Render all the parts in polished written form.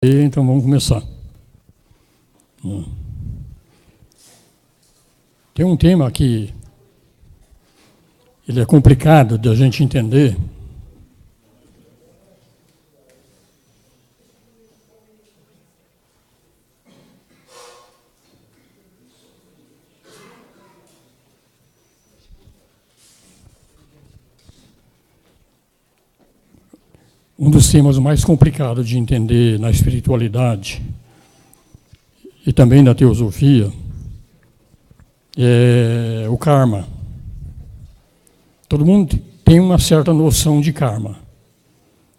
Então vamos começar. Tem um tema que ele é complicado de a gente entender. Um dos temas mais complicados de entender na espiritualidade e também na teosofia é o karma. Todo mundo tem uma certa noção de karma,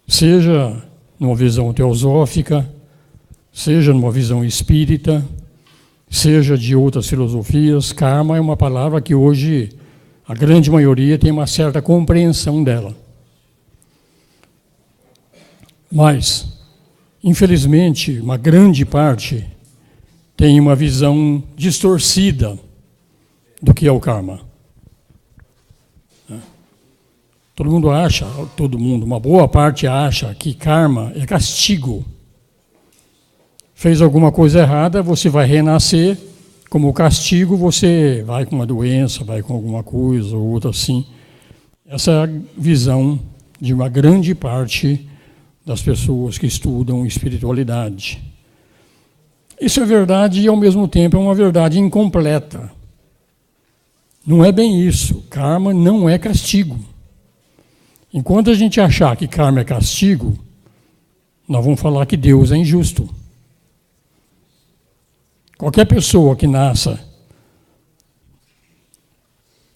seja numa visão teosófica, seja numa visão espírita, seja de outras filosofias. Karma é uma palavra que hoje a grande maioria tem uma certa compreensão dela. Mas, infelizmente, uma grande parte tem uma visão distorcida do que é o karma. Uma boa parte acha que karma é castigo. Fez alguma coisa errada, você vai renascer, como castigo você vai com uma doença, vai com alguma coisa ou outra assim. Essa é a visão de uma grande parte das pessoas que estudam espiritualidade. Isso é verdade e, ao mesmo tempo, é uma verdade incompleta. Não é bem isso. Karma não é castigo. Enquanto a gente achar que karma é castigo, nós vamos falar que Deus é injusto. Qualquer pessoa que nasça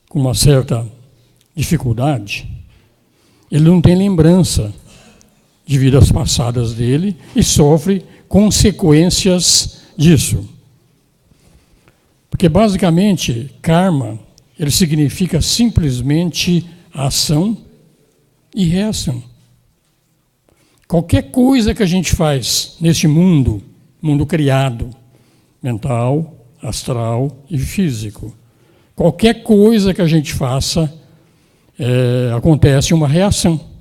com uma certa dificuldade, ele não tem lembrança de vidas passadas dele e sofre consequências disso. Porque, basicamente, karma, ele significa simplesmente ação e reação. Qualquer coisa que a gente faz neste mundo criado, mental, astral e físico, qualquer coisa que a gente faça, acontece uma reação.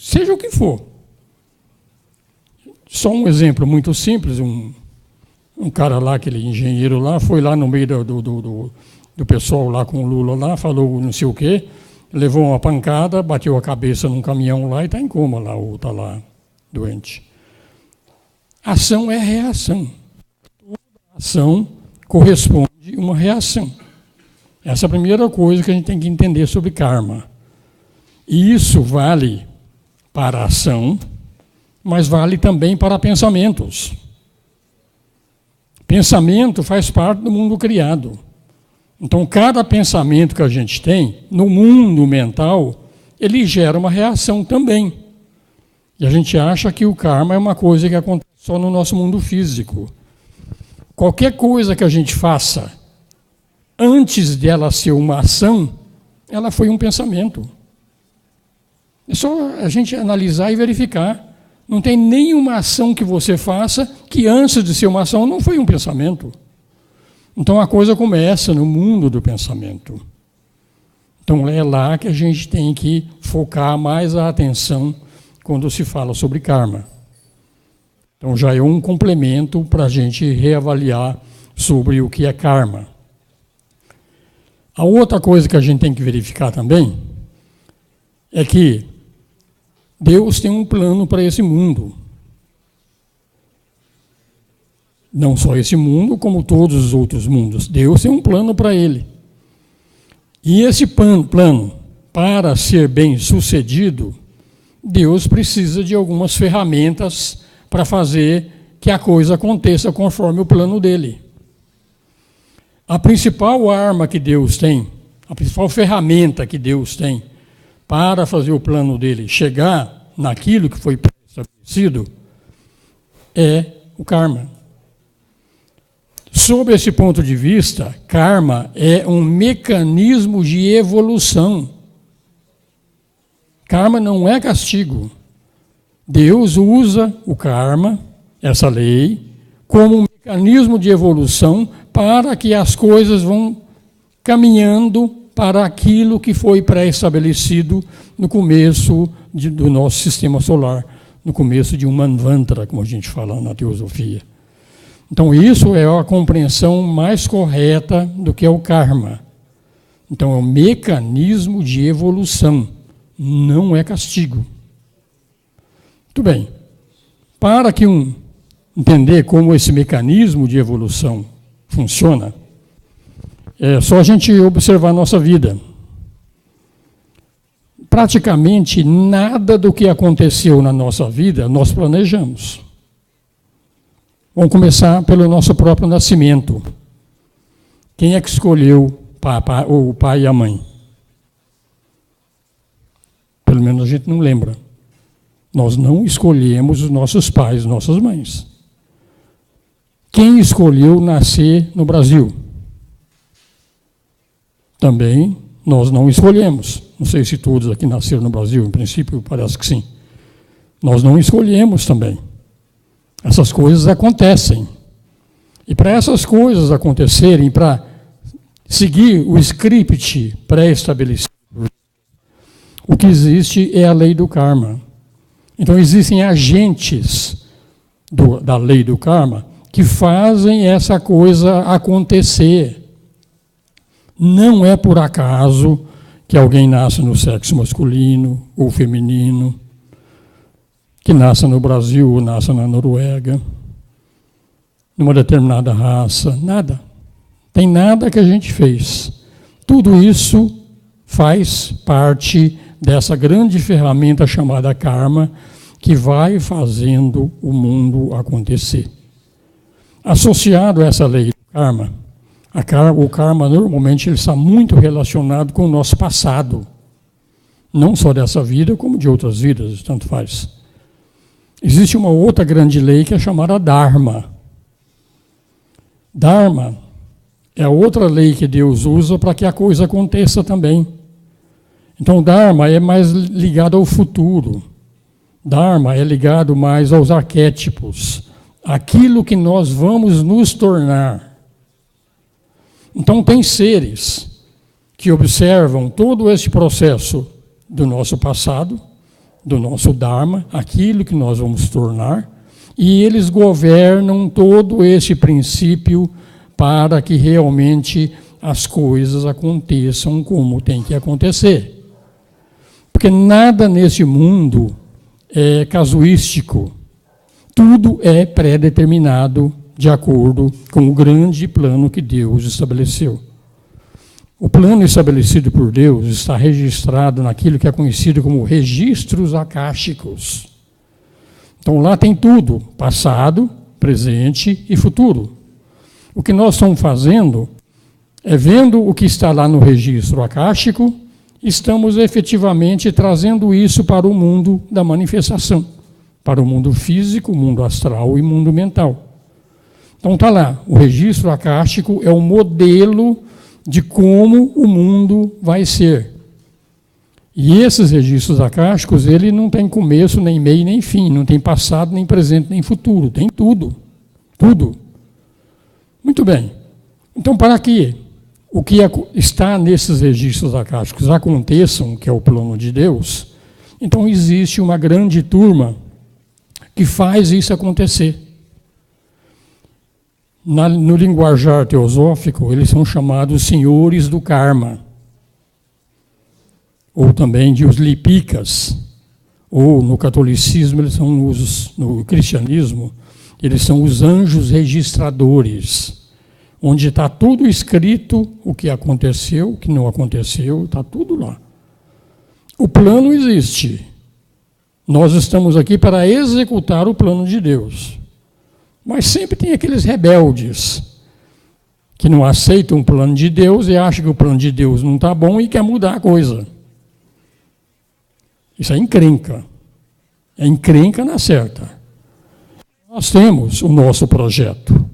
Seja o que for. Só um exemplo muito simples, um cara lá, aquele engenheiro lá, foi lá no meio do pessoal lá com o Lula lá, falou não sei o quê, levou uma pancada, bateu a cabeça num caminhão lá e está em coma lá, ou está lá doente. Ação é reação. Toda ação corresponde a uma reação. Essa é a primeira coisa que a gente tem que entender sobre karma. E isso vale para a ação, mas vale também para pensamentos. Pensamento faz parte do mundo criado. Então, cada pensamento que a gente tem, no mundo mental, ele gera uma reação também. E a gente acha que o karma é uma coisa que acontece só no nosso mundo físico. Qualquer coisa que a gente faça, antes dela ser uma ação, ela foi um pensamento. É só a gente analisar e verificar. Não tem nenhuma ação que você faça que antes de ser uma ação não foi um pensamento. Então a coisa começa no mundo do pensamento. Então é lá que a gente tem que focar mais a atenção quando se fala sobre karma. Então já é um complemento para a gente reavaliar sobre o que é karma. A outra coisa que a gente tem que verificar também é que Deus tem um plano para esse mundo. Não só esse mundo, como todos os outros mundos. Deus tem um plano para ele. E esse plano, para ser bem sucedido, Deus precisa de algumas ferramentas para fazer que a coisa aconteça conforme o plano dele. A principal arma que Deus tem, a principal ferramenta que Deus tem para fazer o plano dele chegar naquilo que foi estabelecido, é o karma. Sob esse ponto de vista, karma é um mecanismo de evolução. Karma não é castigo. Deus usa o karma, essa lei, como um mecanismo de evolução para que as coisas vão caminhando para aquilo que foi pré-estabelecido no começo do nosso sistema solar, no começo de um manvantara, como a gente fala na teosofia. Então, isso é a compreensão mais correta do que é o karma. Então, é um mecanismo de evolução, não é castigo. Muito bem. Para que entender como esse mecanismo de evolução funciona, é só a gente observar a nossa vida. Praticamente nada do que aconteceu na nossa vida nós planejamos. Vamos começar pelo nosso próprio nascimento. Quem é que escolheu o pai e a mãe? Pelo menos a gente não lembra. Nós não escolhemos os nossos pais, nossas mães. Quem escolheu nascer no Brasil? Também nós não escolhemos. Não sei se todos aqui nasceram no Brasil, em princípio parece que sim. Nós não escolhemos também. Essas coisas acontecem. E para essas coisas acontecerem, para seguir o script pré-estabelecido, o que existe é a lei do karma. Então existem agentes da lei do karma que fazem essa coisa acontecer. Não é por acaso que alguém nasce no sexo masculino ou feminino, que nasce no Brasil ou nasce na Noruega, numa determinada raça, nada. Tem nada que a gente fez. Tudo isso faz parte dessa grande ferramenta chamada karma, que vai fazendo o mundo acontecer. Associado a essa lei do karma, o karma normalmente ele está muito relacionado com o nosso passado. Não só dessa vida, como de outras vidas, tanto faz. Existe uma outra grande lei que é chamada Dharma. Dharma é a outra lei que Deus usa para que a coisa aconteça também. Então, Dharma é mais ligado ao futuro. Dharma é ligado mais aos arquétipos. Aquilo que nós vamos nos tornar. Então, tem seres que observam todo esse processo do nosso passado, do nosso Dharma, aquilo que nós vamos tornar, e eles governam todo esse princípio para que realmente as coisas aconteçam como tem que acontecer. Porque nada nesse mundo é casuístico. Tudo é pré-determinado de acordo com o grande plano que Deus estabeleceu. O plano estabelecido por Deus está registrado naquilo que é conhecido como registros akáshicos. Então lá tem tudo, passado, presente e futuro. O que nós estamos fazendo é vendo o que está lá no registro akáshico, estamos efetivamente trazendo isso para o mundo da manifestação, para o mundo físico, mundo astral e mundo mental. Então está lá, o registro akáshico é o modelo de como o mundo vai ser. E esses registros akáshicos, ele não tem começo, nem meio, nem fim, não tem passado, nem presente, nem futuro, tem tudo, tudo. Muito bem. Então, para que o que está nesses registros akáshicos aconteçam, que é o plano de Deus, então existe uma grande turma que faz isso acontecer. No linguajar teosófico, eles são chamados senhores do karma, ou também de os lipikas, ou no catolicismo, eles são no cristianismo, eles são os anjos registradores, onde está tudo escrito, o que aconteceu, o que não aconteceu, está tudo lá. O plano existe. Nós estamos aqui para executar o plano de Deus. Mas sempre tem aqueles rebeldes que não aceitam o plano de Deus e acham que o plano de Deus não está bom e quer mudar a coisa. Isso é encrenca. É encrenca na certa. Nós temos o nosso projeto.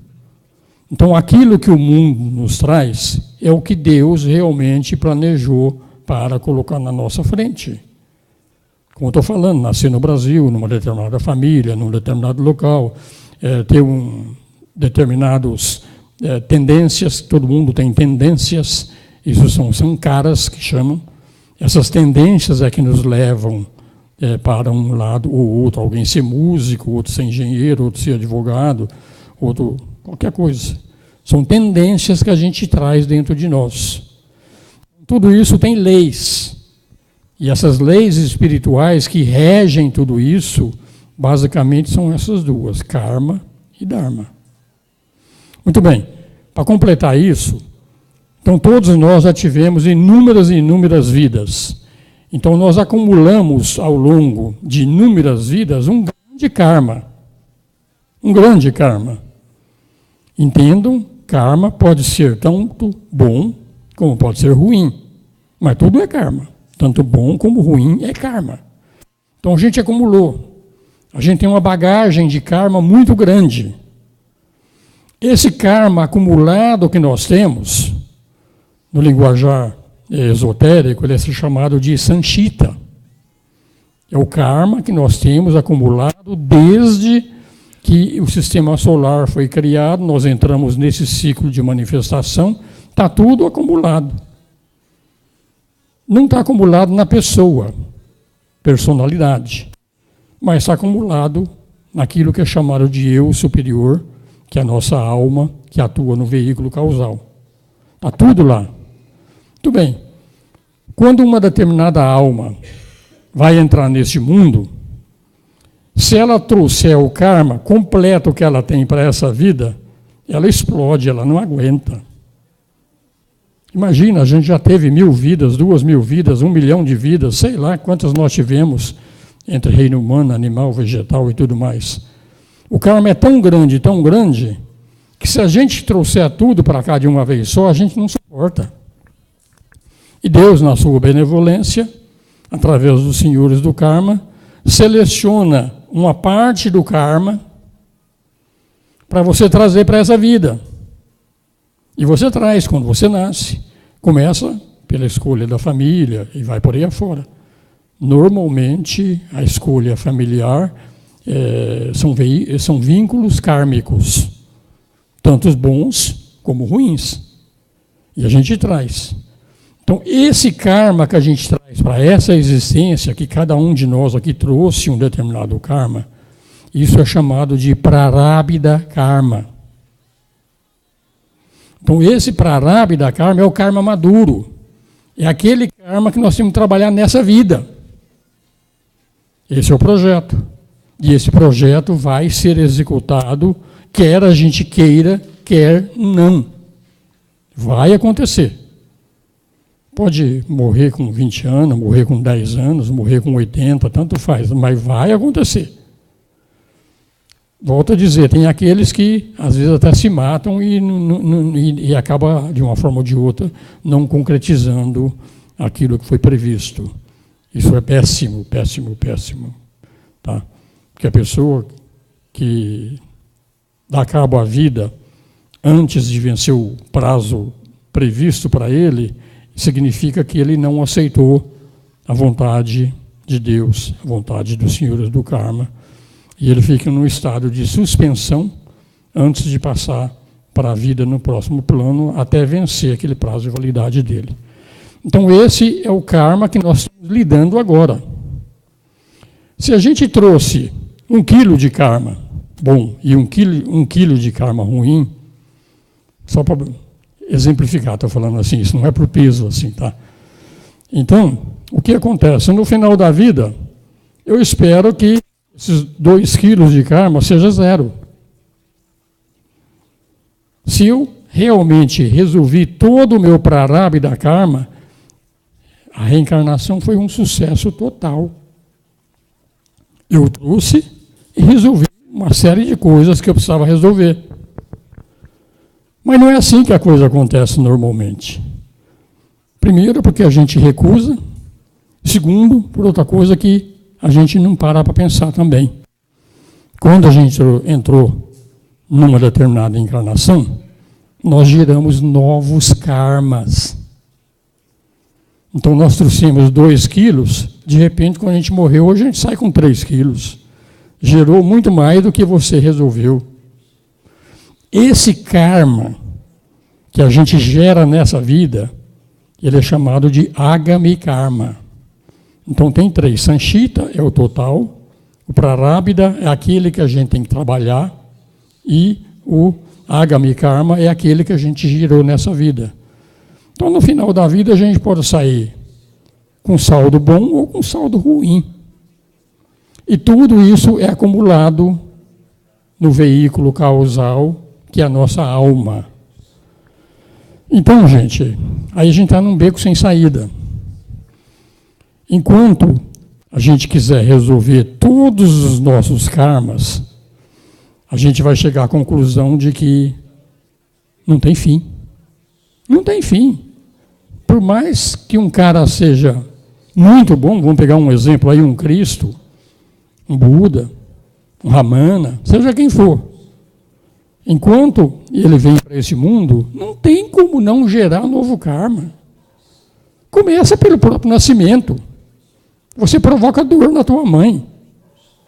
Então, aquilo que o mundo nos traz é o que Deus realmente planejou para colocar na nossa frente. Como eu estou falando, nascer no Brasil, numa determinada família, num determinado local, ter determinadas tendências, todo mundo tem tendências, isso são caras que chamam. Essas tendências é que nos levam para um lado ou outro, alguém ser músico, outro ser engenheiro, outro ser advogado, outro qualquer coisa. São tendências que a gente traz dentro de nós. Tudo isso tem leis. E essas leis espirituais que regem tudo isso, basicamente são essas duas, karma e dharma. Muito bem, para completar isso, então todos nós já tivemos inúmeras e inúmeras vidas. Então nós acumulamos ao longo de inúmeras vidas um grande karma. Um grande karma. Entendam, karma pode ser tanto bom como pode ser ruim. Mas tudo é karma. Tanto bom como ruim é karma. Então a gente acumulou. A gente tem uma bagagem de karma muito grande. Esse karma acumulado que nós temos, no linguajar esotérico, ele é chamado de sanchita. É o karma que nós temos acumulado desde que o sistema solar foi criado, nós entramos nesse ciclo de manifestação, está tudo acumulado. Não está acumulado na pessoa, personalidade, mas está acumulado naquilo que é chamado de eu superior, que é a nossa alma, que atua no veículo causal. Está tudo lá. Muito bem. Quando uma determinada alma vai entrar neste mundo, se ela trouxer o karma completo que ela tem para essa vida, ela explode, ela não aguenta. Imagina, a gente já teve 1000 vidas, 2000 vidas, 1 milhão de vidas, sei lá quantas nós tivemos entre reino humano, animal, vegetal e tudo mais. O karma é tão grande, que se a gente trouxer tudo para cá de uma vez só, a gente não suporta. E Deus, na sua benevolência, através dos senhores do karma, seleciona uma parte do karma para você trazer para essa vida. E você traz quando você nasce. Começa pela escolha da família e vai por aí afora. Normalmente, a escolha familiar são vínculos kármicos, tanto bons como ruins. E a gente traz. Então, esse karma que a gente traz para essa existência, que cada um de nós aqui trouxe um determinado karma, isso é chamado de prarabdha karma. Então, esse prarabdha karma é o karma maduro. É aquele karma que nós temos que trabalhar nessa vida. Esse é o projeto. E esse projeto vai ser executado, quer a gente queira, quer não. Vai acontecer. Pode morrer com 20 anos, morrer com 10 anos, morrer com 80, tanto faz, mas vai acontecer. Volto a dizer, tem aqueles que às vezes até se matam e acaba, de uma forma ou de outra, não concretizando aquilo que foi previsto. Isso é péssimo, péssimo, péssimo. Tá? Porque a pessoa que dá cabo à vida antes de vencer o prazo previsto para ele, significa que ele não aceitou a vontade de Deus, a vontade dos senhores do karma, e ele fica num estado de suspensão antes de passar para a vida no próximo plano, até vencer aquele prazo de validade dele. Então esse é o karma que nós estamos lidando agora. Se a gente trouxe 1 quilo de karma bom e 1 quilo de karma ruim, só para exemplificar, estou falando assim, isso não é para o peso assim, tá? Então, o que acontece? No final da vida, eu espero que esses 2 quilos de karma seja 0. Se eu realmente resolvi todo o meu prarabdha karma, a reencarnação foi um sucesso total. Eu trouxe e resolvi uma série de coisas que eu precisava resolver. Mas não é assim que a coisa acontece normalmente. Primeiro, porque a gente recusa. Segundo, por outra coisa que a gente não para pensar também. Quando a gente entrou numa determinada encarnação, nós geramos novos karmas. Então, nós trouxemos 2 quilos, de repente, quando a gente morreu, hoje a gente sai com 3 quilos. Gerou muito mais do que você resolveu. Esse karma que a gente gera nessa vida, ele é chamado de agami karma. Então tem 3. Sanchita é o total, o Prarabdha é aquele que a gente tem que trabalhar e o Agami Karma é aquele que a gente girou nessa vida. Então no final da vida a gente pode sair com saldo bom ou com saldo ruim. E tudo isso é acumulado no veículo causal, que é a nossa alma. Então, gente, aí a gente está num beco sem saída. Enquanto a gente quiser resolver todos os nossos karmas, a gente vai chegar à conclusão de que não tem fim. Não tem fim. Por mais que um cara seja muito bom, vamos pegar um exemplo aí, um Cristo, um Buda, um Ramana, seja quem for. Enquanto ele vem para esse mundo, não tem como não gerar novo karma. Começa pelo próprio nascimento. Você provoca dor na tua mãe,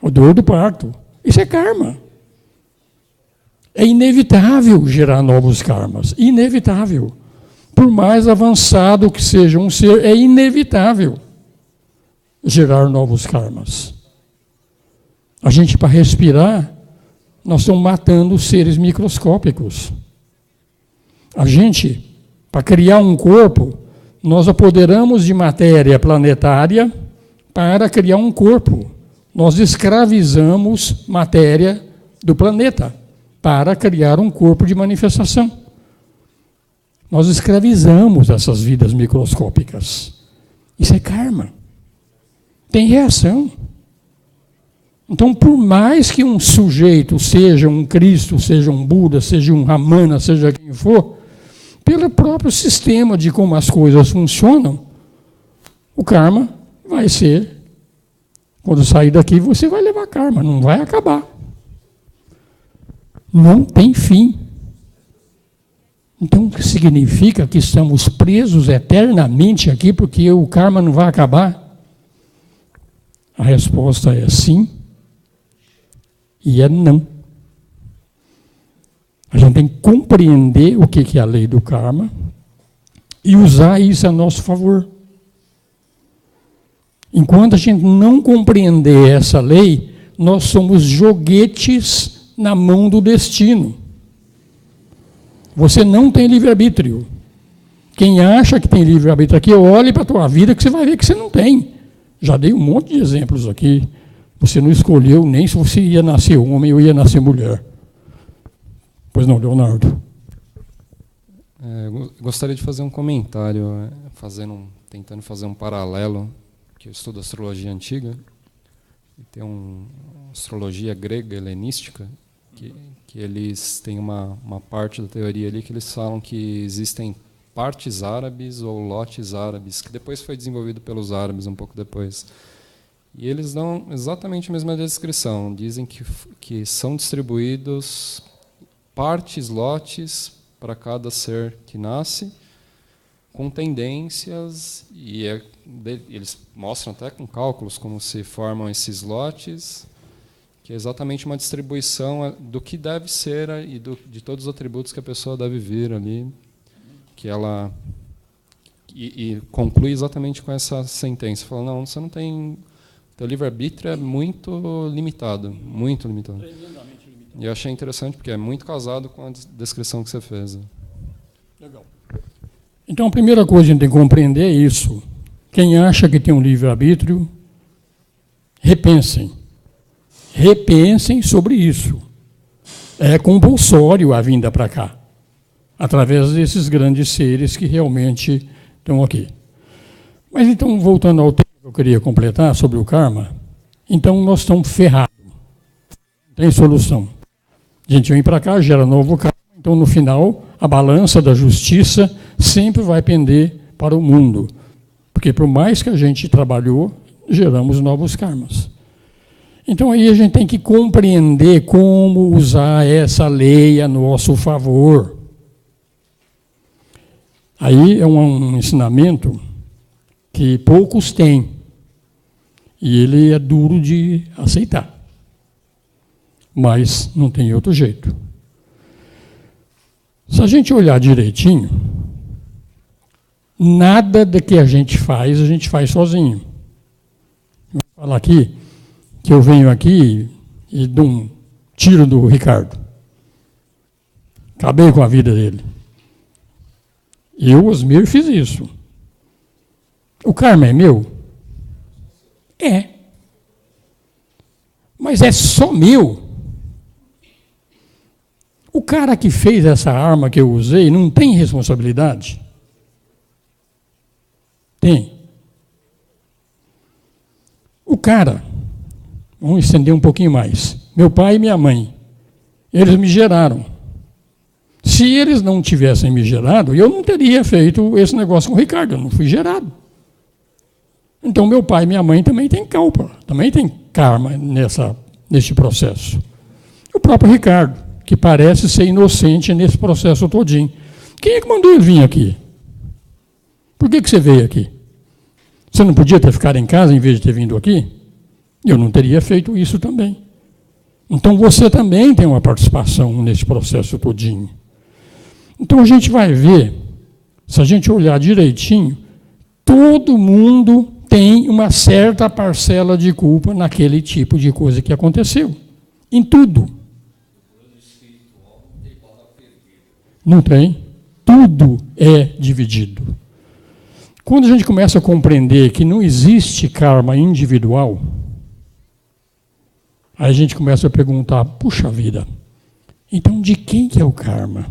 a dor do parto. Isso é karma. É inevitável gerar novos karmas. Inevitável. Por mais avançado que seja um ser, é inevitável gerar novos karmas. A gente, para respirar, nós estamos matando seres microscópicos. A gente, para criar um corpo, nós apoderamos de matéria planetária para criar um corpo. Nós escravizamos matéria do planeta para criar um corpo de manifestação. Nós escravizamos essas vidas microscópicas. Isso é karma. Tem reação. Então, por mais que um sujeito seja um Cristo, seja um Buda, seja um Ramana, seja quem for, pelo próprio sistema de como as coisas funcionam, o karma vai ser, quando sair daqui, você vai levar karma, não vai acabar. Não tem fim. Então, significa que estamos presos eternamente aqui porque o karma não vai acabar? A resposta é sim e é não. A gente tem que compreender o que é a lei do karma e usar isso a nosso favor. Enquanto a gente não compreender essa lei, nós somos joguetes na mão do destino. Você não tem livre-arbítrio. Quem acha que tem livre-arbítrio aqui, olhe para a tua vida que você vai ver que você não tem. Já dei um monte de exemplos aqui. Você não escolheu nem se você ia nascer homem ou ia nascer mulher. Pois não, Leonardo? Gostaria de fazer um comentário, tentando fazer um paralelo, que eu estudo astrologia antiga, e tem uma astrologia grega, helenística, que eles têm uma parte da teoria ali que eles falam que existem partes árabes ou lotes árabes, que depois foi desenvolvido pelos árabes um pouco depois. E eles dão exatamente a mesma descrição. Dizem que são distribuídos partes, lotes, para cada ser que nasce, com tendências, e eles mostram até com cálculos como se formam esses lotes, que é exatamente uma distribuição do que deve ser e de todos os atributos que a pessoa deve vir ali, que ela e conclui exatamente com essa sentença. Fala, não, você não tem... Teu livre-arbítrio é muito limitado, muito limitado. E eu achei interessante, porque é muito casado com a descrição que você fez. Legal. Então, a primeira coisa que a gente tem que compreender é isso. Quem acha que tem um livre-arbítrio, repensem. Repensem sobre isso. É compulsório a vinda para cá, através desses grandes seres que realmente estão aqui. Mas então, voltando ao tema que eu queria completar sobre o karma, então nós estamos ferrados. Não tem solução. A gente vem para cá, gera novo karma, então no final a balança da justiça sempre vai pender para o mundo. Porque por mais que a gente trabalhou, geramos novos karmas. Então aí a gente tem que compreender como usar essa lei a nosso favor. Aí é um ensinamento que poucos têm. E ele é duro de aceitar. Mas não tem outro jeito. Se a gente olhar direitinho, nada do que a gente faz sozinho. Falar aqui que eu venho aqui e dou um tiro do Ricardo. Acabei com a vida dele. Eu, Osmir, fiz isso. O karma é meu? É. Mas é só meu. O cara que fez essa arma que eu usei não tem responsabilidade? Tem. O cara, vamos estender um pouquinho mais. Meu pai e minha mãe, eles me geraram. Se eles não tivessem me gerado, eu não teria feito esse negócio com o Ricardo, eu não fui gerado. Então, meu pai e minha mãe também têm culpa, também tem karma nesse processo. O próprio Ricardo, que parece ser inocente nesse processo todinho. Quem é que mandou ele vir aqui? Por que você veio aqui? Você não podia ter ficado em casa em vez de ter vindo aqui? Eu não teria feito isso também. Então, você também tem uma participação nesse processo todinho. Então, a gente vai ver, se a gente olhar direitinho, todo mundo tem uma certa parcela de culpa naquele tipo de coisa que aconteceu. Em tudo. Não tem. Tudo é dividido. Quando a gente começa a compreender que não existe karma individual, aí a gente começa a perguntar, puxa vida, então de quem que é o karma?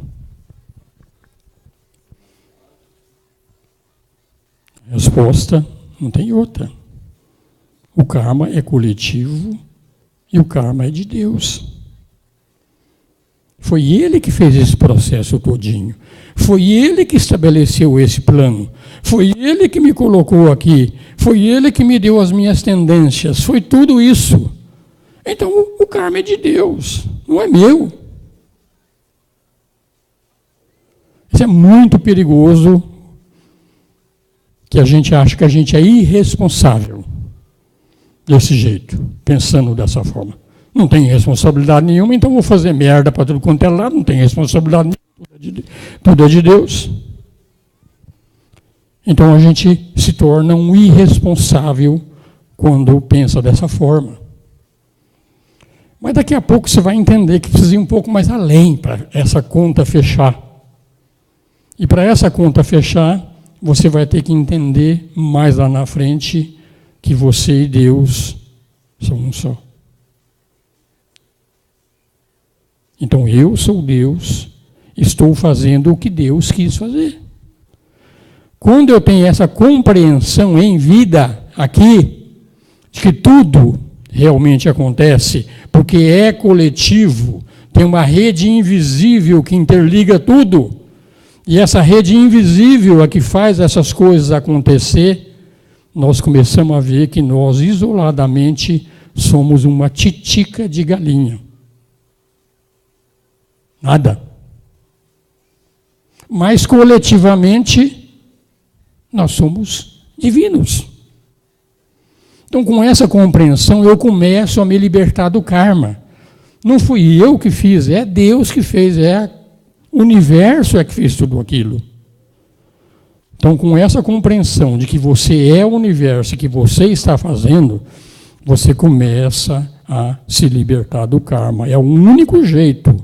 Resposta, não tem outra. O karma é coletivo e o karma é de Deus. Foi Ele que fez esse processo todinho. Foi Ele que estabeleceu esse plano. Foi Ele que me colocou aqui. Foi Ele que me deu as minhas tendências. Foi tudo isso. Então, o karma é de Deus, não é meu. Isso é muito perigoso, que a gente acha que a gente é irresponsável desse jeito, pensando dessa forma. Não tem responsabilidade nenhuma, então vou fazer merda para tudo quanto é lado, não tem responsabilidade nenhuma, tudo é de Deus. Então a gente se torna um irresponsável quando pensa dessa forma. Mas daqui a pouco você vai entender que precisa ir um pouco mais além para essa conta fechar. E para essa conta fechar, você vai ter que entender mais lá na frente que você e Deus são um só. Então eu sou Deus, estou fazendo o que Deus quis fazer. Quando eu tenho essa compreensão em vida aqui, de que tudo realmente acontece, porque é coletivo, tem uma rede invisível que interliga tudo, e essa rede invisível é que faz essas coisas acontecer, nós começamos a ver que nós, isoladamente, somos uma titica de galinha. Nada. Mas, coletivamente, nós somos divinos. Então, com essa compreensão, eu começo a me libertar do karma. Não fui eu que fiz, é Deus que fez, o universo é que fez tudo aquilo. Então, com essa compreensão de que você é o universo, que você está fazendo, você começa a se libertar do karma. É o único jeito.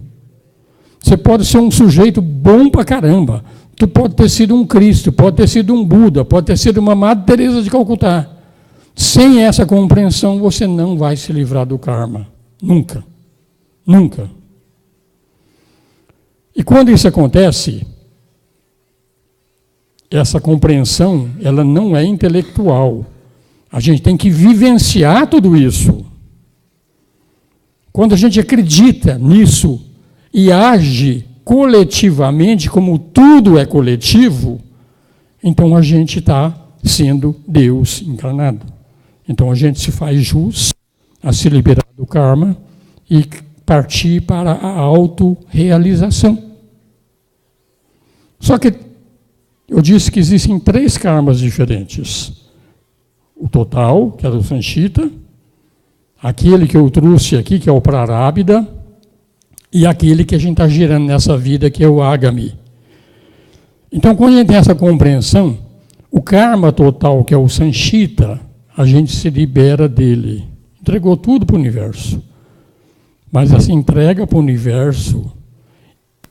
Você pode ser um sujeito bom pra caramba. Tu pode ter sido um Cristo, pode ter sido um Buda, pode ter sido uma Madre Teresa de Calcutá. Sem essa compreensão, você não vai se livrar do karma. Nunca. Nunca. E quando isso acontece, essa compreensão, ela não é intelectual. A gente tem que vivenciar tudo isso. Quando a gente acredita nisso e age coletivamente, como tudo é coletivo, então a gente está sendo Deus encarnado. Então a gente se faz jus a se liberar do karma e partir para a autorrealização. Só que eu disse que existem 3 karmas diferentes. O total, que é do Sanchita, aquele que eu trouxe aqui, que é o Prarabdha, e aquele que a gente está girando nessa vida, que é o Agami. Então, quando a gente tem essa compreensão, o karma total, que é o Sanchita, a gente se libera dele. Entregou tudo para o universo. Mas essa entrega para o universo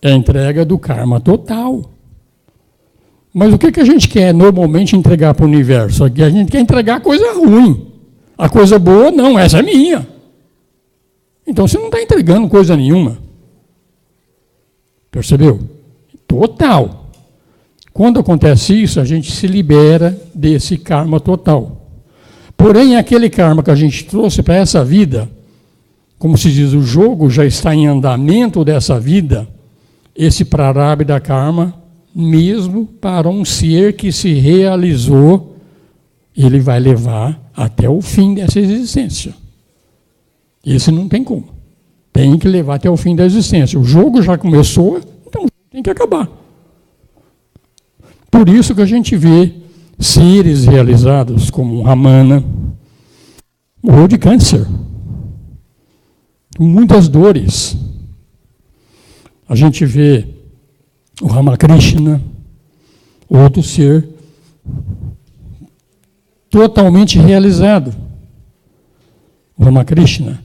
é a entrega do karma total. Mas o que a gente quer normalmente entregar para o universo? A gente quer entregar coisa ruim. A coisa boa, não, essa é minha. Então você não está entregando coisa nenhuma. Percebeu? Total. Quando acontece isso, a gente se libera desse karma total. Porém, aquele karma que a gente trouxe para essa vida, como se diz, o jogo já está em andamento dessa vida, esse prarabdha karma, mesmo para um ser que se realizou, ele vai levar até o fim dessa existência. Esse não tem como. Tem que levar até o fim da existência. O jogo já começou, então tem que acabar. Por isso que a gente vê seres realizados como um Ramana, morreu de câncer, com muitas dores. A gente vê o Ramakrishna, outro ser totalmente realizado. O Ramakrishna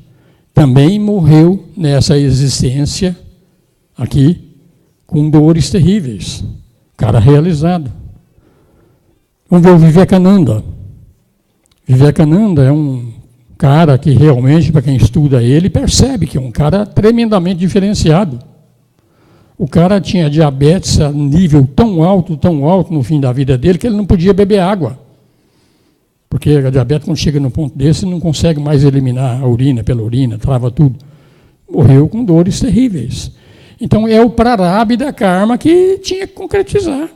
também morreu nessa existência aqui com dores terríveis. Cara realizado. Vamos ver o Vivekananda. Vivekananda é um cara que realmente, para quem estuda ele, percebe que é um cara tremendamente diferenciado. O cara tinha diabetes a nível tão alto no fim da vida dele, que ele não podia beber água. Porque a diabetes, quando chega no ponto desse, não consegue mais eliminar a urina pela urina, trava tudo. Morreu com dores terríveis. Então, é o prarabdha karma que tinha que concretizar.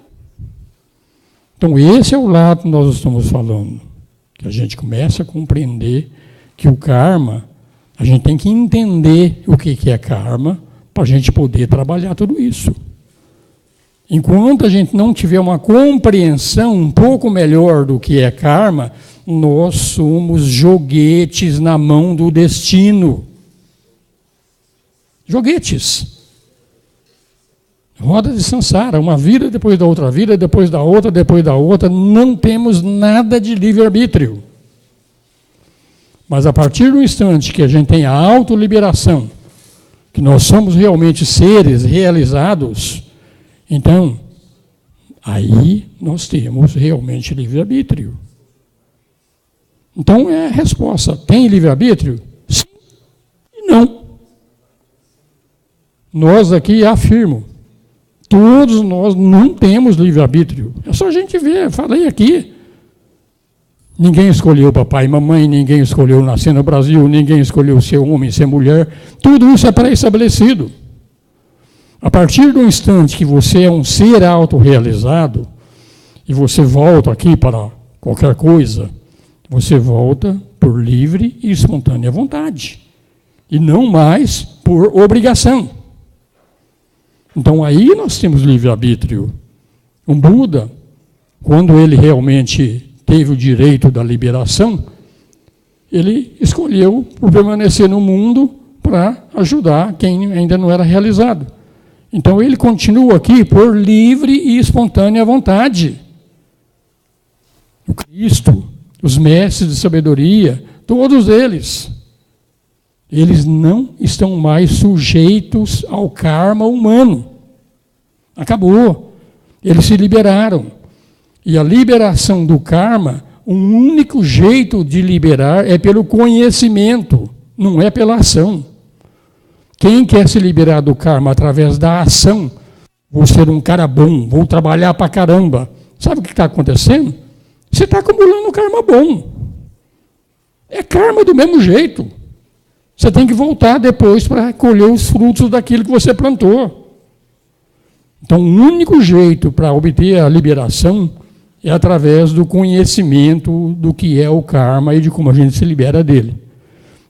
Então, esse é o lado que nós estamos falando. Que a gente começa a compreender que o karma, a gente tem que entender o que é karma, para a gente poder trabalhar tudo isso. Enquanto a gente não tiver uma compreensão um pouco melhor do que é karma, nós somos joguetes na mão do destino. Joguetes. Roda de samsara, uma vida depois da outra vida, depois da outra, não temos nada de livre-arbítrio. Mas a partir do instante que a gente tem a autoliberação, que nós somos realmente seres realizados, então, aí nós temos realmente livre-arbítrio. Então, é a resposta. Tem livre-arbítrio? Sim e não. Nós aqui afirmo, todos nós não temos livre-arbítrio. É só a gente ver, falei aqui. Ninguém escolheu papai e mamãe, ninguém escolheu nascer no Brasil, ninguém escolheu ser homem, ser mulher. Tudo isso é pré-estabelecido. A partir do instante que você é um ser autorrealizado, e você volta aqui para qualquer coisa, você volta por livre e espontânea vontade. E não mais por obrigação. Então aí nós temos livre-arbítrio. Um Buda, quando ele realmente teve o direito da liberação, ele escolheu por permanecer no mundo para ajudar quem ainda não era realizado. Então ele continua aqui por livre e espontânea vontade. O Cristo, os mestres de sabedoria, todos eles não estão mais sujeitos ao karma humano. Acabou. Eles se liberaram. E a liberação do karma, o único jeito de liberar é pelo conhecimento, não é pela ação. Quem quer se liberar do karma através da ação, vou ser um cara bom, vou trabalhar pra caramba. Sabe o que está acontecendo? Você está acumulando karma bom. É karma do mesmo jeito. Você tem que voltar depois para colher os frutos daquilo que você plantou. Então, o único jeito para obter a liberação é através do conhecimento do que é o karma e de como a gente se libera dele.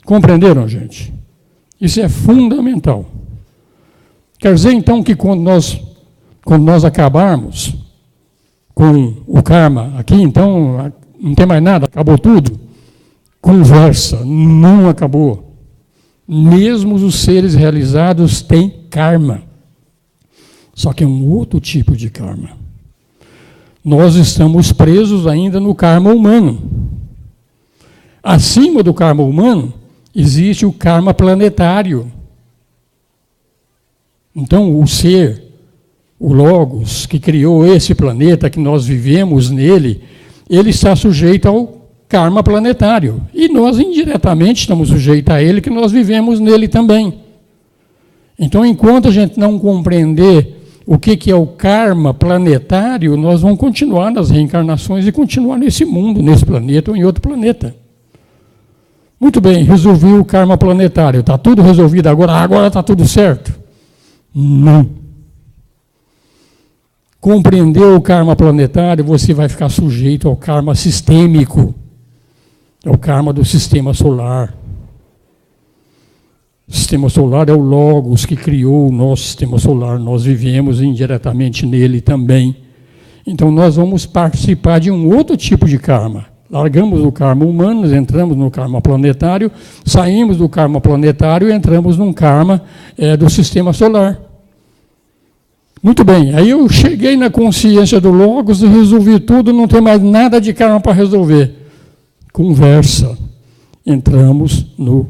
Compreenderam, gente? Isso é fundamental. Quer dizer, então, que quando nós acabarmos com o karma aqui, então, não tem mais nada, acabou tudo? Conversa, não acabou. Mesmo os seres realizados têm karma. Só que é um outro tipo de karma. Nós estamos presos ainda no karma humano. Acima do karma humano, existe o karma planetário. Então, o ser, o Logos, que criou esse planeta, que nós vivemos nele, ele está sujeito ao karma planetário. E nós, indiretamente, estamos sujeitos a ele, que nós vivemos nele também. Então, enquanto a gente não compreender o que é o karma planetário, nós vamos continuar nas reencarnações e continuar nesse mundo, nesse planeta ou em outro planeta. Muito bem, resolvi o karma planetário. Está tudo resolvido agora está tudo certo? Não. Compreender o karma planetário, você vai ficar sujeito ao karma sistêmico. É o karma do sistema solar. O sistema solar é o Logos que criou o nosso sistema solar. Nós vivemos indiretamente nele também. Então nós vamos participar de um outro tipo de karma. Largamos o karma humano, entramos no karma planetário, saímos do karma planetário e entramos num karma do sistema solar. Muito bem, aí eu cheguei na consciência do Logos e resolvi tudo, não tem mais nada de karma para resolver. Conversa. Entramos no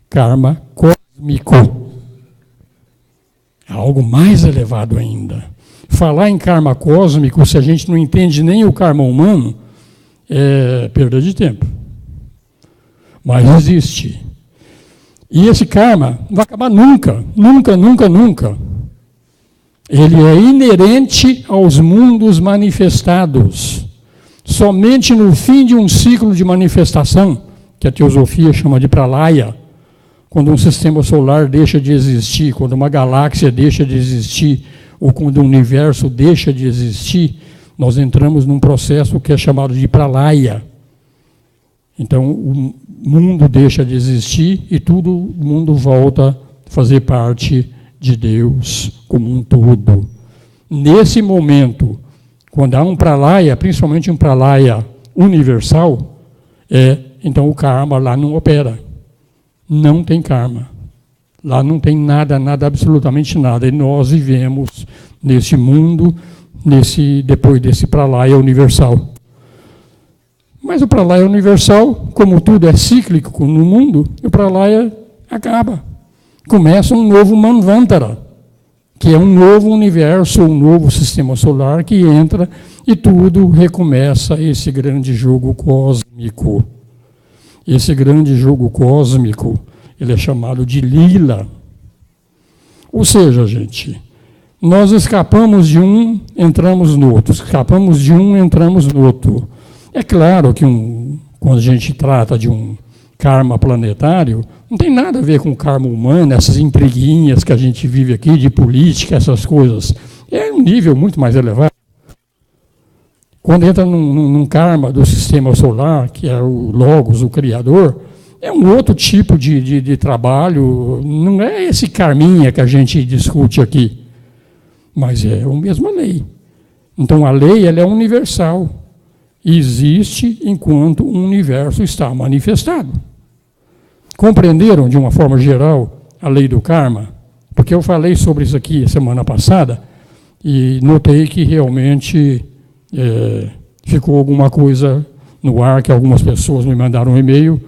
karma cósmico. É algo mais elevado ainda. Falar em karma cósmico, se a gente não entende nem o karma humano, é perda de tempo. Mas existe. E esse karma não vai acabar nunca, nunca, nunca, nunca. Ele é inerente aos mundos manifestados. Somente no fim de um ciclo de manifestação, que a teosofia chama de pralaya, quando um sistema solar deixa de existir, quando uma galáxia deixa de existir, ou quando o universo deixa de existir, nós entramos num processo que é chamado de pralaya. Então, o mundo deixa de existir e todo mundo volta a fazer parte de Deus como um todo. Nesse momento, quando há um pralaya, principalmente um pralaya universal, então o karma lá não opera. Não tem karma. Lá não tem nada, absolutamente nada. E nós vivemos nesse mundo, depois desse pralaya universal. Mas o pralaya universal, como tudo é cíclico no mundo, o pralaya acaba. Começa um novo Manvantara, que é um novo universo, um novo sistema solar que entra e tudo recomeça esse grande jogo cósmico. Esse grande jogo cósmico, ele é chamado de Lila. Ou seja, gente, nós escapamos de um, entramos no outro. Escapamos de um, entramos no outro. É claro que quando a gente trata de um karma planetário, não tem nada a ver com o karma humano, essas intriguinhas que a gente vive aqui, de política, essas coisas. É um nível muito mais elevado. Quando entra num karma do sistema solar, que é o Logos, o Criador, é um outro tipo de trabalho, não é esse karminha que a gente discute aqui, mas é a mesma lei. Então a lei ela é universal, e existe enquanto o universo está manifestado. Compreenderam de uma forma geral a lei do karma? Porque eu falei sobre isso aqui semana passada e notei que realmente ficou alguma coisa no ar, que algumas pessoas me mandaram um e-mail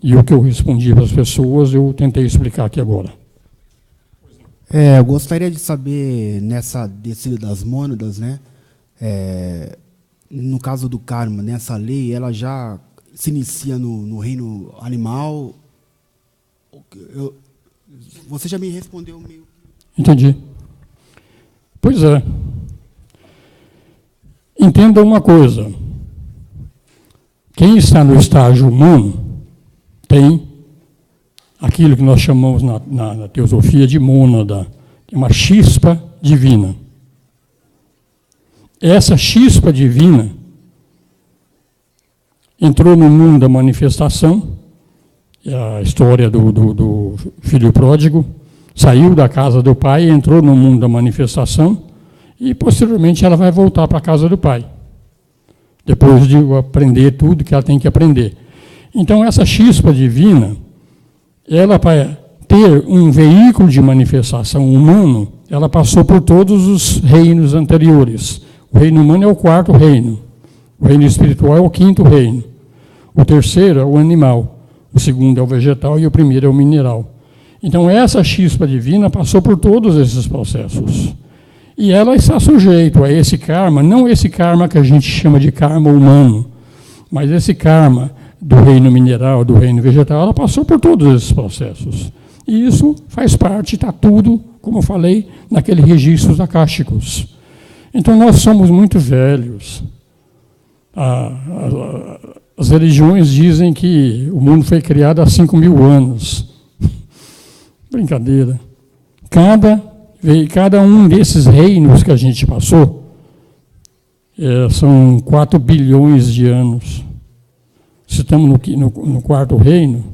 e o que eu respondi para as pessoas eu tentei explicar aqui agora. Eu gostaria de saber, nessa descida das mônadas, né, no caso do karma, nessa lei, ela já se inicia no reino animal? Você já me respondeu meio... Entendi. Pois é. Entenda uma coisa. Quem está no estágio humano tem aquilo que nós chamamos na teosofia de mônada, uma chispa divina. Essa chispa divina entrou no mundo da manifestação, a história do filho pródigo, saiu da casa do pai, entrou no mundo da manifestação e, posteriormente, ela vai voltar para a casa do pai, depois de aprender tudo que ela tem que aprender. Então, essa chispa divina, ela, para ter um veículo de manifestação humano, ela passou por todos os reinos anteriores. O reino humano é o 4º reino, o reino espiritual é o 5º reino. O terceiro é o animal, o segundo é o vegetal e o primeiro é o mineral. Então, essa chispa divina passou por todos esses processos. E ela está sujeita a esse karma, não esse karma que a gente chama de karma humano, mas esse karma do reino mineral, do reino vegetal, ela passou por todos esses processos. E isso faz parte, está tudo, como eu falei, naqueles registros acásticos. Então, nós somos muito velhos. As religiões dizem que o mundo foi criado há 5.000 anos. Brincadeira. Cada um desses reinos que a gente passou são 4 bilhões de anos. Se estamos no quarto reino,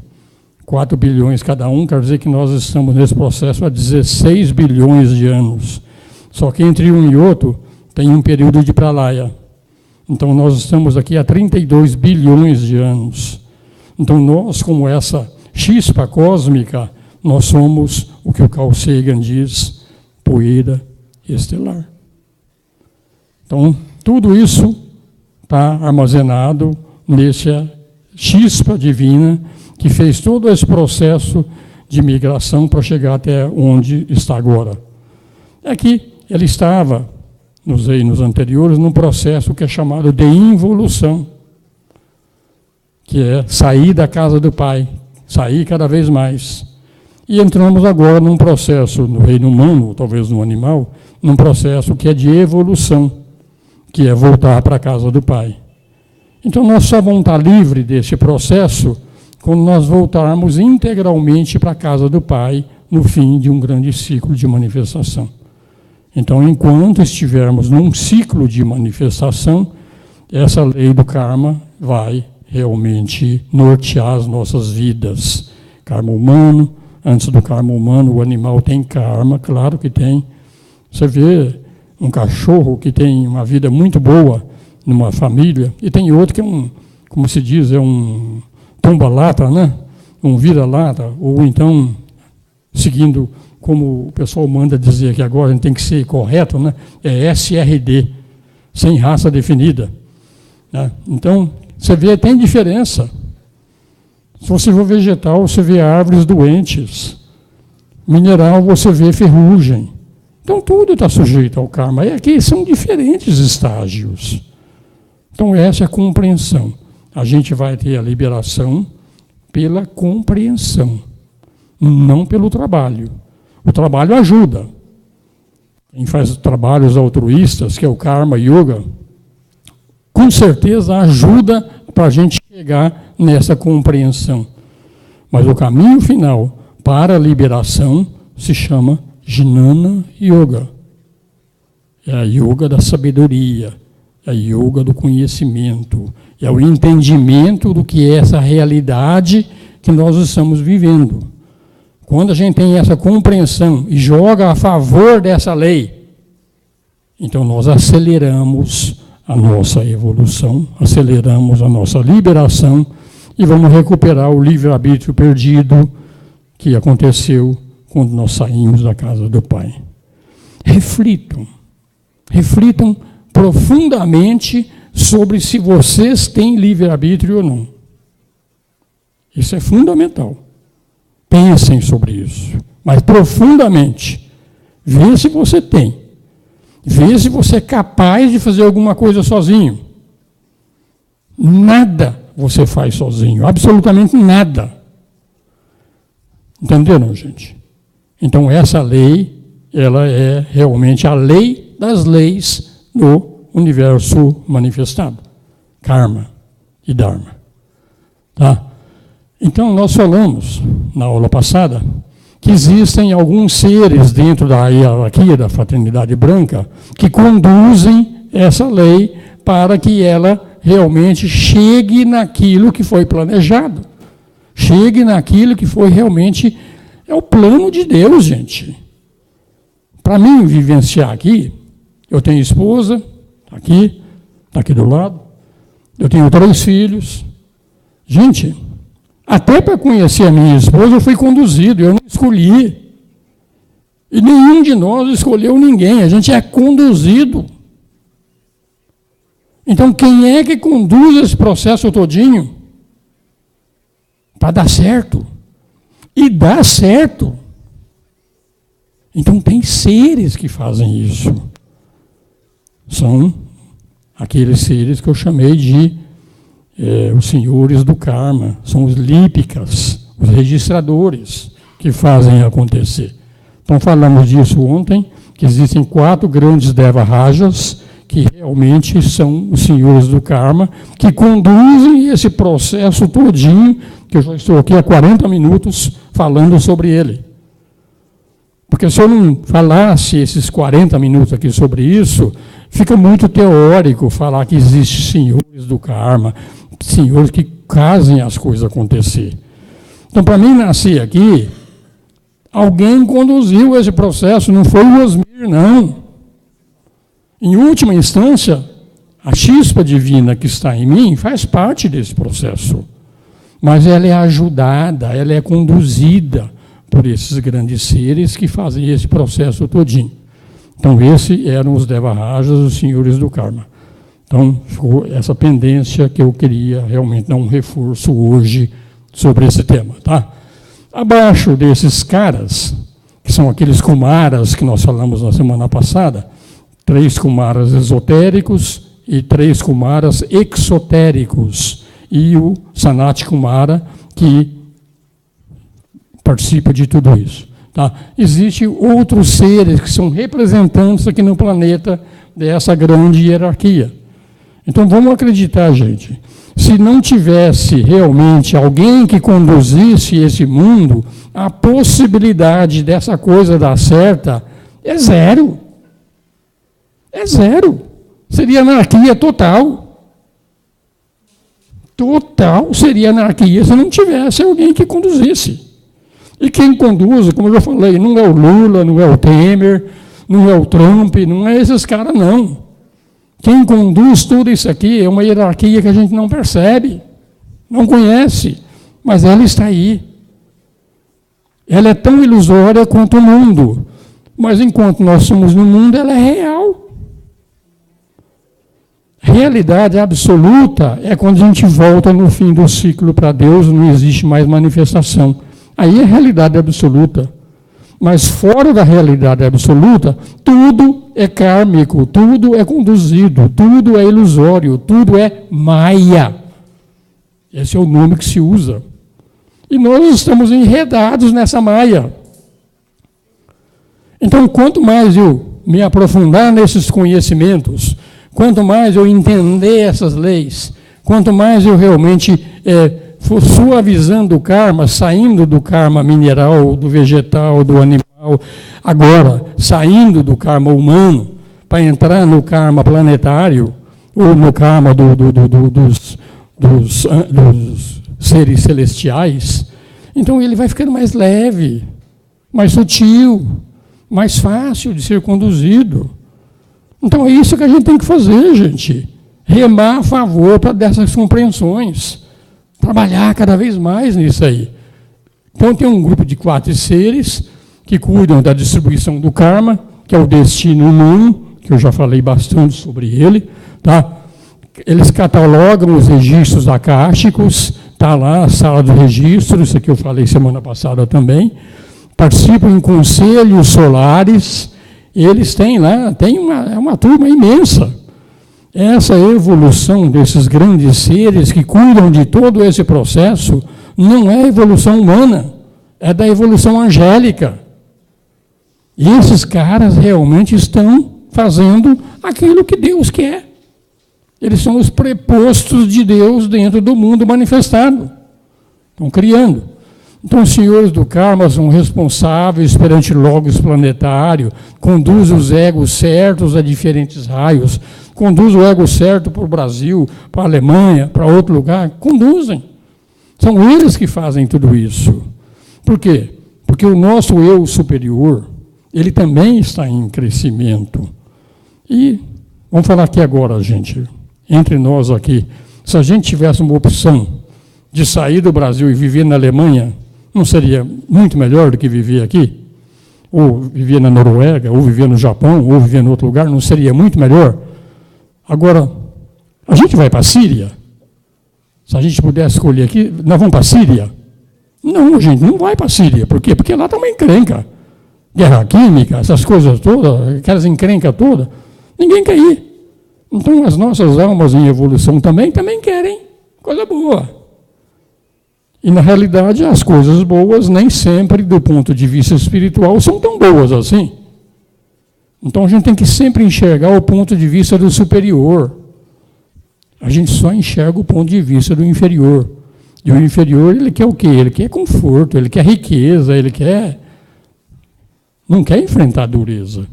4 bilhões cada um, quer dizer que nós estamos nesse processo há 16 bilhões de anos. Só que entre um e outro tem um período de pralaya. Então nós estamos aqui há 32 bilhões de anos. Então nós, como essa chispa cósmica, nós somos o que o Carl Sagan diz, poeira estelar. Então, tudo isso está armazenado nessa chispa divina que fez todo esse processo de migração para chegar até onde está agora. É que ele estava, nos reinos anteriores, num processo que é chamado de involução, que é sair da casa do Pai, sair cada vez mais. E entramos agora num processo, no reino humano, ou talvez no animal, num processo que é de evolução, que é voltar para a casa do Pai. Então, nós só vamos estar livres desse processo quando nós voltarmos integralmente para a casa do Pai, no fim de um grande ciclo de manifestação. Então, enquanto estivermos num ciclo de manifestação, essa lei do karma vai realmente nortear as nossas vidas. Karma humano, antes do karma humano, o animal tem karma, claro que tem. Você vê um cachorro que tem uma vida muito boa numa família, e tem outro que é como se diz, é um tomba-lata, né? Um vira-lata, ou então, seguindo como o pessoal manda dizer aqui agora, a gente tem que ser correto, né? É SRD, sem raça definida. Né? Então, você vê, tem diferença. Se você for vegetal, você vê árvores doentes. Mineral, você vê ferrugem. Então, tudo está sujeito ao karma. E aqui são diferentes estágios. Então, essa é a compreensão. A gente vai ter a liberação pela compreensão, não pelo trabalho. O trabalho ajuda. Quem faz trabalhos altruístas, que é o Karma Yoga, com certeza ajuda para a gente chegar nessa compreensão. Mas o caminho final para a liberação se chama Jnana Yoga. É a yoga da sabedoria, é a yoga do conhecimento, é o entendimento do que é essa realidade que nós estamos vivendo. Quando a gente tem essa compreensão e joga a favor dessa lei, então nós aceleramos a nossa evolução, aceleramos a nossa liberação e vamos recuperar o livre-arbítrio perdido que aconteceu quando nós saímos da casa do Pai. Reflitam profundamente sobre se vocês têm livre-arbítrio ou não. Isso é fundamental. Pensem sobre isso, mas profundamente. Vê se você tem. Vê se você é capaz de fazer alguma coisa sozinho. Nada você faz sozinho, absolutamente nada. Entenderam, gente? Então, essa lei, ela é realmente a lei das leis no universo manifestado. Karma e Dharma. Tá? Então, nós falamos, na aula passada, que existem alguns seres dentro da hierarquia da fraternidade branca que conduzem essa lei para que ela realmente chegue naquilo que foi planejado. Chegue naquilo que foi realmente... É o plano de Deus, gente. Para mim vivenciar aqui, eu tenho esposa, está aqui do lado, eu tenho 3 filhos. Gente, até para conhecer a minha esposa eu fui conduzido, eu não escolhi. E nenhum de nós escolheu ninguém, a gente é conduzido. Então, quem é que conduz esse processo todinho? para dar certo. E dá certo. Então tem seres que fazem isso. São aqueles seres que eu chamei de os senhores do karma. São os lípicas, os registradores que fazem acontecer. Então falamos disso ontem, que existem 4 grandes Deva Rajas, que realmente são os senhores do karma, que conduzem esse processo todinho, que eu já estou aqui há 40 minutos falando sobre ele. Porque se eu não falasse esses 40 minutos aqui sobre isso, fica muito teórico falar que existem senhores do karma, senhores que fazem as coisas acontecer. Então, para mim nascer aqui, alguém conduziu esse processo, não foi o Osmir, não. Em última instância, a chispa divina que está em mim faz parte desse processo. Mas ela é ajudada, ela é conduzida por esses grandes seres que fazem esse processo todinho. Então, esses eram os Deva Rajas, os senhores do karma. Então, ficou essa pendência que eu queria realmente dar um reforço hoje sobre esse tema. Tá? Abaixo desses caras, que são aqueles kumaras que nós falamos na semana passada, 3 kumaras esotéricos e 3 kumaras exotéricos, e o Sanat Kumara, que participa de tudo isso. Tá? Existem outros seres que são representantes aqui no planeta dessa grande hierarquia. Então vamos acreditar, gente, se não tivesse realmente alguém que conduzisse esse mundo, a possibilidade dessa coisa dar certa é zero. É zero. Seria anarquia total. Total seria anarquia se não tivesse alguém que conduzisse. E quem conduz, como eu já falei, não é o Lula, não é o Temer, não é o Trump, não é esses caras, não. Quem conduz tudo isso aqui é uma hierarquia que a gente não percebe, não conhece, mas ela está aí. Ela é tão ilusória quanto o mundo, mas enquanto nós somos no mundo, ela é real. Realidade absoluta é quando a gente volta no fim do ciclo para Deus, não existe mais manifestação. Aí é realidade absoluta. Mas fora da realidade absoluta, tudo é kármico, tudo é conduzido, tudo é ilusório, tudo é maia. Esse é o nome que se usa. E nós estamos enredados nessa maia. Então, quanto mais eu me aprofundar nesses conhecimentos, quanto mais eu entender essas leis, quanto mais eu realmente for suavizando o karma, saindo do karma mineral, do vegetal, do animal, agora saindo do karma humano, para entrar no karma planetário, ou no karma dos seres celestiais, então ele vai ficando mais leve, mais sutil, mais fácil de ser conduzido. Então é isso que a gente tem que fazer, gente. Remar a favor dessas compreensões. Trabalhar cada vez mais nisso aí. Então tem um grupo de 4 seres que cuidam da distribuição do karma, que é o destino humano, que eu já falei bastante sobre ele. Tá? Eles catalogam os registros akáshicos, está lá a sala do registro, isso aqui eu falei semana passada também. Participam em conselhos solares, eles têm lá, é uma turma imensa. Essa evolução desses grandes seres que cuidam de todo esse processo não é evolução humana, é da evolução angélica. E esses caras realmente estão fazendo aquilo que Deus quer. Eles são os prepostos de Deus dentro do mundo manifestado. Estão criando. Então, os senhores do karma são responsáveis perante logos planetário, conduzem os egos certos a diferentes raios, conduzem o ego certo para o Brasil, para a Alemanha, para outro lugar, conduzem. São eles que fazem tudo isso. Por quê? Porque o nosso eu superior, ele também está em crescimento. E, vamos falar aqui agora, gente, entre nós aqui, se a gente tivesse uma opção de sair do Brasil e viver na Alemanha, não seria muito melhor do que viver aqui? Ou viver na Noruega, ou viver no Japão, ou viver em outro lugar, não seria muito melhor? Agora, a gente vai para a Síria? Se a gente pudesse escolher aqui, nós vamos para a Síria? Não, gente, não vai para a Síria. Por quê? Porque lá está uma encrenca. Guerra química, essas coisas todas, aquelas encrencas todas, ninguém quer ir. Então as nossas almas em evolução também querem coisa boa. E na realidade as coisas boas nem sempre do ponto de vista espiritual são tão boas assim. Então a gente tem que sempre enxergar o ponto de vista do superior. A gente só enxerga o ponto de vista do inferior. E o inferior, ele quer o quê? Ele quer conforto, ele quer riqueza, não quer enfrentar a dureza.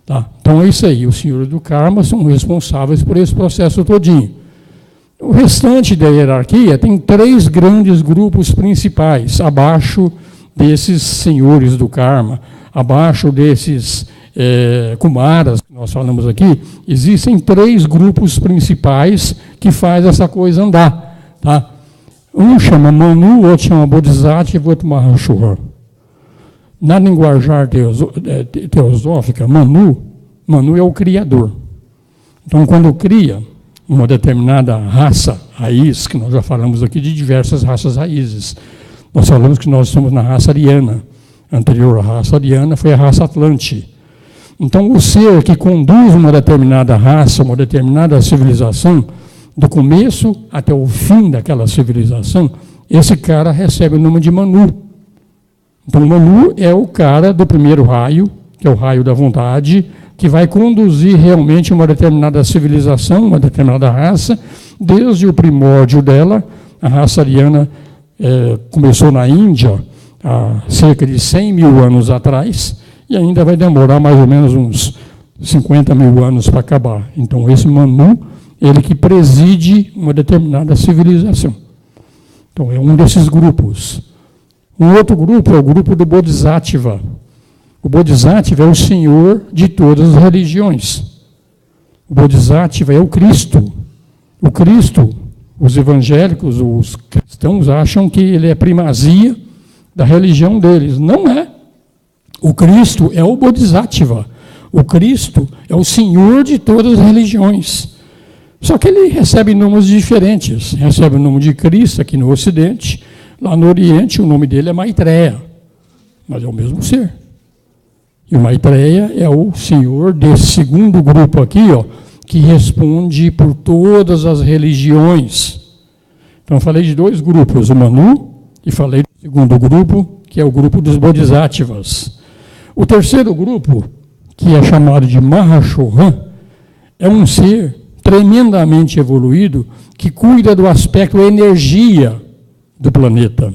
Tá? Então é isso aí, os senhores do karma são responsáveis por esse processo todinho. O restante da hierarquia tem 3 grandes grupos principais, abaixo desses senhores do karma, abaixo desses kumaras que nós falamos aqui, existem 3 grupos principais que fazem essa coisa andar. Tá? Um chama Manu, outro chama Bodhisattva e outro Mahashohan. Na linguajar teosófica, Manu é o criador. Então, quando cria uma determinada raça raiz, que nós já falamos aqui de diversas raças raízes, nós falamos que nós estamos na raça ariana. A anterior raça ariana foi a raça Atlante. Então, o ser que conduz uma determinada raça, uma determinada civilização, do começo até o fim daquela civilização, esse cara recebe o nome de Manu. Então, Manu é o cara do primeiro raio, que é o raio da vontade, que vai conduzir realmente uma determinada civilização, uma determinada raça, desde o primórdio dela. A raça ariana começou na Índia há cerca de 100 mil anos atrás, e ainda vai demorar mais ou menos uns 50 mil anos para acabar. Então, esse Manu, ele que preside uma determinada civilização. Então, é um desses grupos. Um outro grupo é o grupo do Bodhisattva. O Bodhisattva é o senhor de todas as religiões. O Bodhisattva é o Cristo. O Cristo, os evangélicos, os cristãos acham que ele é primazia da religião deles. Não é. O Cristo é o Bodhisattva. O Cristo é o senhor de todas as religiões. Só que ele recebe nomes diferentes. Recebe o nome de Cristo aqui no Ocidente. Lá no Oriente, o nome dele é Maitreya, mas é o mesmo ser. E o Maitreya é o senhor desse segundo grupo aqui, que responde por todas as religiões. Então, eu falei de 2 grupos, o Manu, e falei do segundo grupo, que é o grupo dos Bodhisattvas. O terceiro grupo, que é chamado de Mahashohan, é um ser tremendamente evoluído que cuida do aspecto energia do planeta.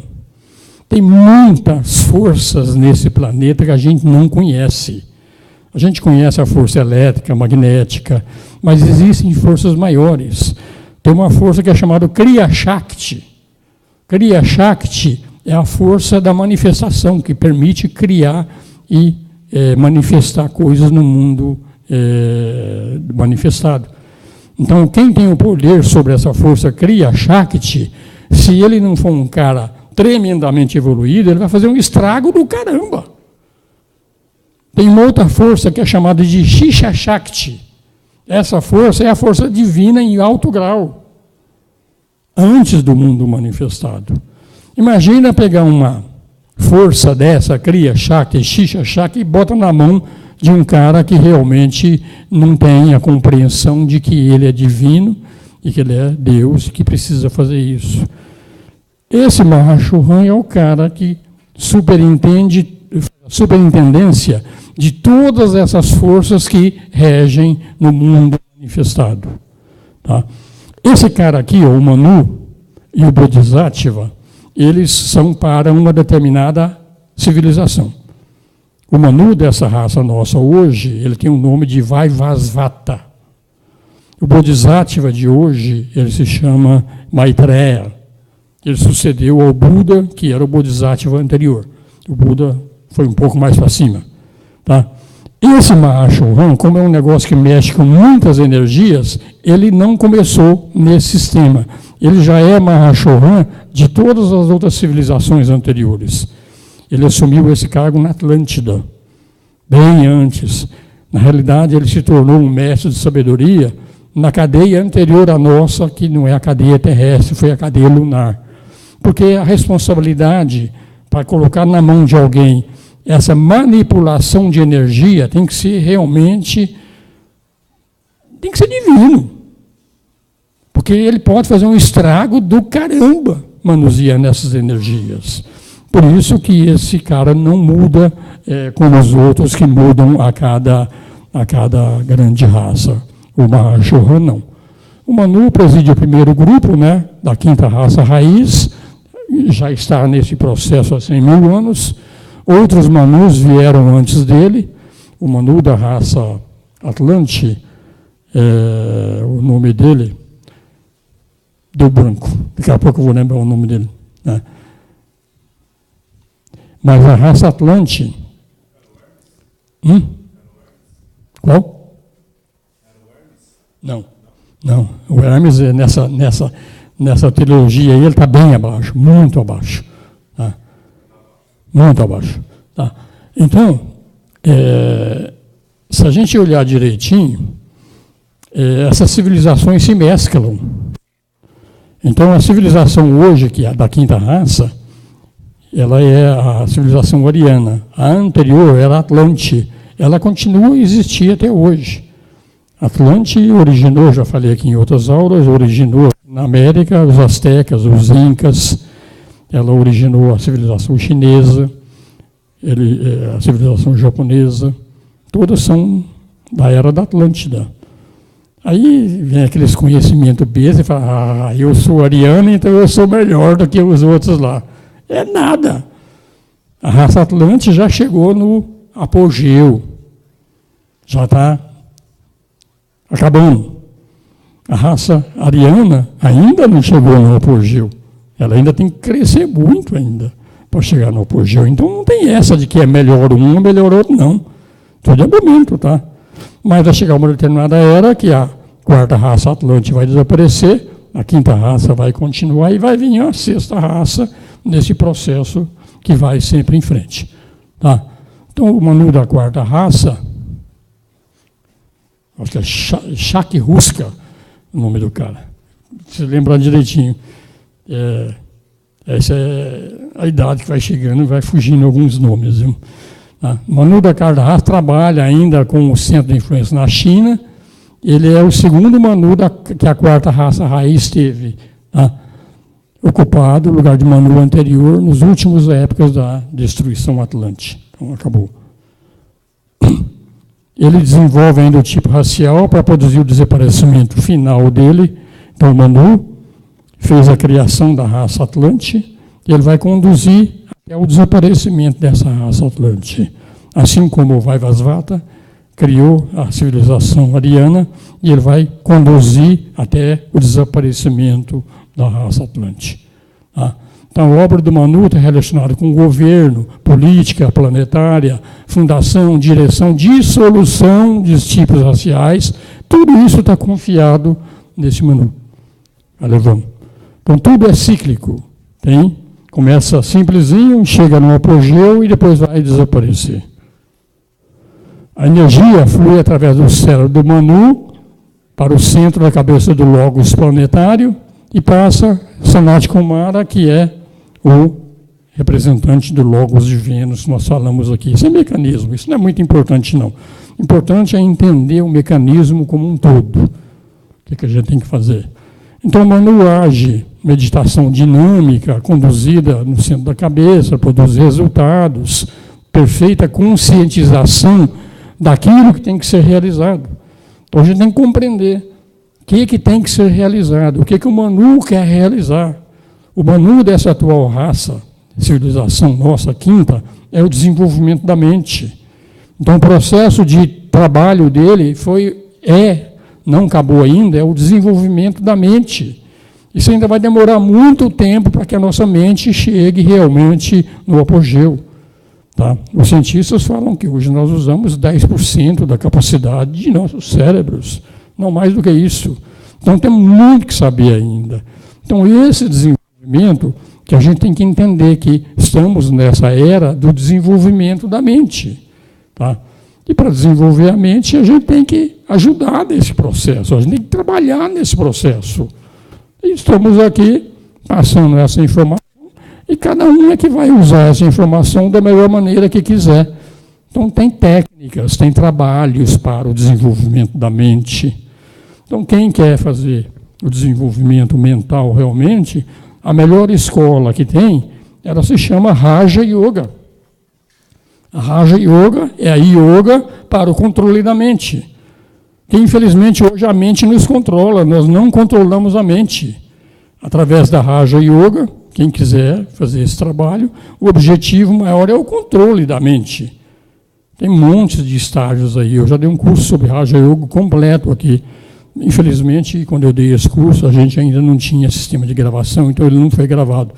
Tem muitas forças nesse planeta que a gente não conhece. A gente conhece a força elétrica, magnética, mas existem forças maiores. Tem uma força que é chamada Kriya Shakti. Kriya Shakti é a força da manifestação, que permite criar e manifestar coisas no mundo manifestado. Então, quem tem o poder sobre essa força Kriya Shakti, se ele não for um cara tremendamente evoluído, ele vai fazer um estrago do caramba. Tem uma outra força que é chamada de Shisha Shakti. Essa força é a força divina em alto grau, antes do mundo manifestado. Imagina pegar uma força dessa, Kriya Shakti, Shisha Shakti, e bota na mão de um cara que realmente não tem a compreensão de que ele é divino e que ele é Deus e que precisa fazer isso. Esse Mahashohan é o cara que superintende, superintendência de todas essas forças que regem no mundo manifestado. Tá? Esse cara aqui, o Manu e o Bodhisattva, eles são para uma determinada civilização. O Manu dessa raça nossa hoje, ele tem o nome de Vaivasvata. O Bodhisattva de hoje, ele se chama Maitreya. Ele sucedeu ao Buda, que era o Bodhisattva anterior. O Buda foi um pouco mais para cima. Tá? Esse Mahashohan, como é um negócio que mexe com muitas energias, ele não começou nesse sistema. Ele já é Mahashohan de todas as outras civilizações anteriores. Ele assumiu esse cargo na Atlântida, bem antes. Na realidade, ele se tornou um mestre de sabedoria na cadeia anterior à nossa, que não é a cadeia terrestre, foi a cadeia lunar. Porque a responsabilidade para colocar na mão de alguém essa manipulação de energia tem que ser realmente, tem que ser divino. Porque ele pode fazer um estrago do caramba manuseando essas energias. Por isso que esse cara não muda como os outros que mudam a cada grande raça. O Mahashohan não. O Manu preside o primeiro grupo, né, da quinta raça raiz, já está nesse processo há 100 mil anos. Outros Manus vieram antes dele. O Manu da raça Atlante, o nome dele, deu branco. Daqui a pouco eu vou lembrar o nome dele. Né? Mas a raça Atlante... Qual? Não. O Hermes, nessa trilogia aí, ele está bem abaixo, muito abaixo. Tá? Muito abaixo. Tá? Então, se a gente olhar direitinho, essas civilizações se mesclam. Então, a civilização hoje, que é da quinta raça, ela é a civilização ariana. A anterior era a Atlante. Ela continua a existir até hoje. Atlante originou, já falei aqui em outras aulas, originou na América os astecas, os incas. Ela originou a civilização chinesa, a civilização japonesa. Todas são da era da Atlântida. Aí vem aqueles conhecimentos bestas e fala, eu sou ariano, então eu sou melhor do que os outros lá. É nada. A raça Atlante já chegou no apogeu. Já está acabando. A raça ariana ainda não chegou no apogeu. Ela ainda tem que crescer muito ainda para chegar no apogeu. Então não tem essa de que é melhor um ou melhor outro, não. Tudo é momento, tá? Mas vai chegar uma determinada era que a quarta raça Atlante vai desaparecer, a quinta raça vai continuar e vai vir a sexta raça nesse processo que vai sempre em frente. Tá? Então, o Manu da quarta raça, acho que é Shakruska, o nome do cara. Se lembrar direitinho. Essa é a idade que vai chegando e vai fugindo alguns nomes. Viu? Tá? Manu da quarta raça trabalha ainda com o centro de influência na China. Ele é o segundo Manu que a quarta raça raiz teve. Tá? Ocupado o lugar de Manu anterior nos últimos épocas da destruição Atlante. Então, acabou. Ele desenvolve ainda o tipo racial para produzir o desaparecimento final dele. Então, o Manu fez a criação da raça Atlante e ele vai conduzir até o desaparecimento dessa raça Atlante. Assim como o Vaivasvata criou a civilização ariana e ele vai conduzir até o desaparecimento da raça Atlante. Tá? Então, a obra do Manu está relacionada com governo, política planetária, fundação, direção, dissolução dos tipos raciais. Tudo isso está confiado nesse Manu. Então, tudo é cíclico. Tem? Começa simplesinho, chega no apogeu e depois vai desaparecer. A energia flui através do cérebro do Manu para o centro da cabeça do Logos planetário e passa Sanat Kumara, que é o representante do Logos de Vênus, nós falamos aqui. Isso é mecanismo, isso não é muito importante, não. O importante é entender o mecanismo como um todo. O que a gente tem que fazer? Então, o Manu age, meditação dinâmica, conduzida no centro da cabeça, produz resultados, perfeita conscientização daquilo que tem que ser realizado. Então, a gente tem que compreender o que tem que ser realizado, o que o Manu quer realizar. O Manu dessa atual raça, civilização nossa, quinta, é o desenvolvimento da mente. Então, o processo de trabalho dele não acabou ainda, é o desenvolvimento da mente. Isso ainda vai demorar muito tempo para que a nossa mente chegue realmente no apogeu. Tá? Os cientistas falam que hoje nós usamos 10% da capacidade de nossos cérebros, não mais do que isso. Então, temos muito que saber ainda. Então, esse desenvolvimento que a gente tem que entender que estamos nessa era do desenvolvimento da mente. Tá? E para desenvolver a mente, a gente tem que ajudar nesse processo, a gente tem que trabalhar nesse processo. E estamos aqui passando essa informação E cada um é que vai usar essa informação da melhor maneira que quiser. Então, tem técnicas, tem trabalhos para o desenvolvimento da mente. Então, quem quer fazer o desenvolvimento mental realmente, a melhor escola que tem, ela se chama Raja Yoga. A Raja Yoga é a yoga para o controle da mente. Que, infelizmente, hoje a mente nos controla, nós não controlamos a mente. Através da Raja Yoga, quem quiser fazer esse trabalho, o objetivo maior é o controle da mente. Tem montes de estágios aí. Eu já dei um curso sobre Raja Yoga completo aqui. Infelizmente, quando eu dei esse curso, a gente ainda não tinha sistema de gravação, então ele não foi gravado.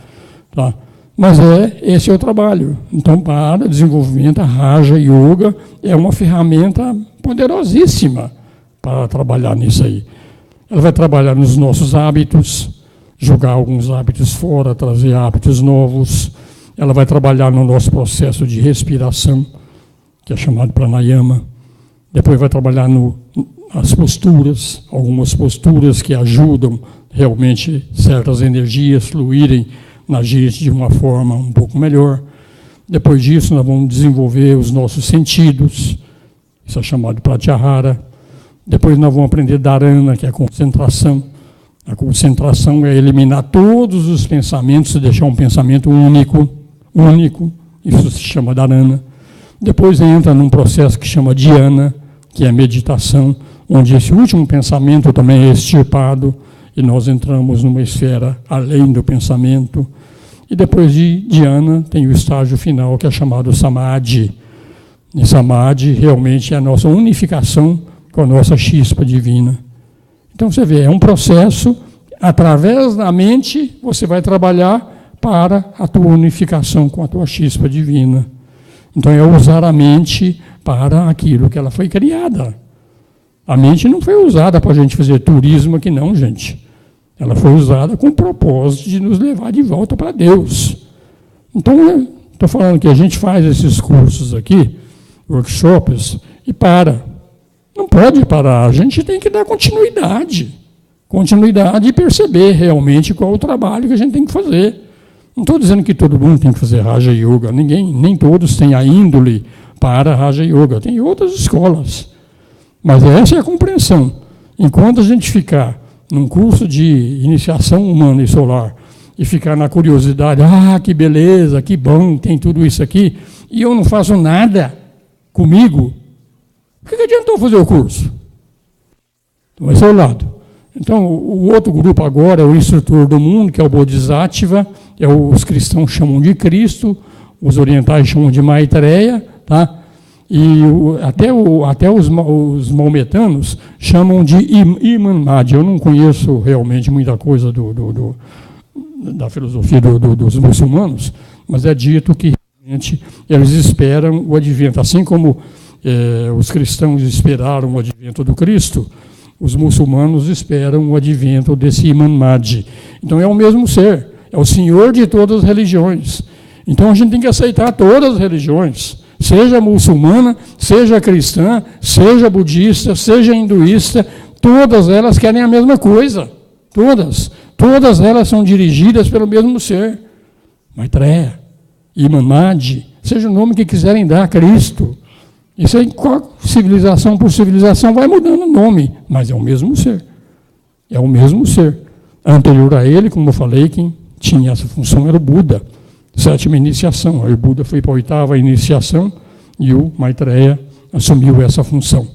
Tá? Mas esse é o trabalho. Então, para desenvolvimento, a Raja Yoga é uma ferramenta poderosíssima para trabalhar nisso aí. Ela vai trabalhar nos nossos hábitos, jogar alguns hábitos fora, trazer hábitos novos. Ela vai trabalhar no nosso processo de respiração, que é chamado pranayama. Depois vai trabalhar as posturas, algumas posturas que ajudam realmente certas energias fluírem na gente de uma forma um pouco melhor. Depois disso, nós vamos desenvolver os nossos sentidos, isso é chamado de pratyahara. Depois nós vamos aprender dharana, que é a concentração. A concentração é eliminar todos os pensamentos e deixar um pensamento único, isso se chama dharana. Depois entra num processo que chama dhyana, que é meditação, onde esse último pensamento também é extirpado e nós entramos numa esfera além do pensamento. E depois de dhyana tem o estágio final, que é chamado samadhi. E samadhi realmente é a nossa unificação com a nossa chispa divina. Então você vê, é um processo, através da mente, você vai trabalhar para a tua unificação com a tua chispa divina. Então é usar a mente para aquilo que ela foi criada. A mente não foi usada para a gente fazer turismo aqui não, gente. Ela foi usada com o propósito de nos levar de volta para Deus. Então, estou falando que a gente faz esses cursos aqui, workshops, e para. Não pode parar, a gente tem que dar continuidade. Continuidade e perceber realmente qual é o trabalho que a gente tem que fazer. Não estou dizendo que todo mundo tem que fazer Raja Yoga, nem todos têm a índole para Raja Yoga, tem outras escolas. Mas essa é a compreensão. Enquanto a gente ficar num curso de iniciação humana e solar e ficar na curiosidade, que beleza, que bom, tem tudo isso aqui, e eu não faço nada comigo, o que adiantou fazer o curso? Então, esse é o lado. Então, o outro grupo agora é o instrutor do mundo, que é o Bodhisattva, os cristãos chamam de Cristo, os orientais chamam de Maitreya, tá? E até os maometanos chamam de Imam Mahdi. Eu não conheço realmente muita coisa da filosofia dos muçulmanos, mas é dito que realmente eles esperam o advento, assim como os cristãos esperaram o advento do Cristo, os muçulmanos esperam o advento desse Imam Mahdi. Então é o mesmo ser, é o Senhor de todas as religiões. Então a gente tem que aceitar todas as religiões, seja muçulmana, seja cristã, seja budista, seja hinduísta, todas elas querem a mesma coisa. Todas elas são dirigidas pelo mesmo ser. Maitreya, Imam Mahdi, seja o nome que quiserem dar, Cristo. Isso aí, civilização por civilização, vai mudando o nome, mas é o mesmo ser. É o mesmo ser. Anterior a ele, como eu falei, quem tinha essa função era o Buda. Sétima iniciação. Aí o Buda foi para a oitava iniciação e o Maitreya assumiu essa função.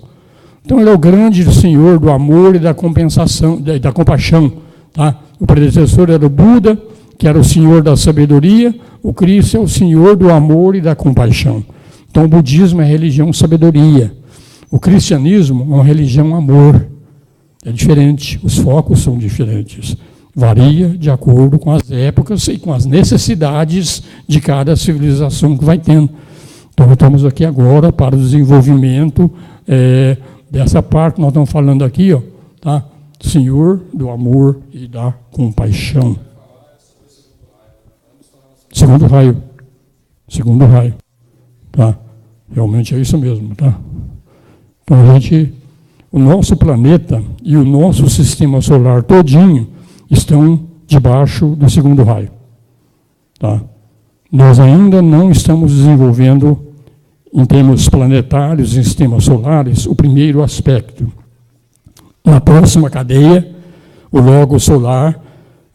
Então ele é o grande senhor do amor e da compensação, da compaixão. Tá? O predecessor era o Buda, que era o senhor da sabedoria. O Cristo é o senhor do amor e da compaixão. Então o budismo é religião sabedoria. O cristianismo é uma religião amor. É diferente, os focos são diferentes. Varia de acordo com as épocas e com as necessidades de cada civilização que vai tendo. Então estamos aqui agora para o desenvolvimento dessa parte que nós estamos falando aqui, tá? Senhor do amor e da compaixão. Segundo raio. Tá? Realmente é isso mesmo, tá? Então o nosso planeta e o nosso sistema solar todinho estão debaixo do segundo raio. Tá? Nós ainda não estamos desenvolvendo, em termos planetários, em sistemas solares, o primeiro aspecto. Na próxima cadeia, o Logos solar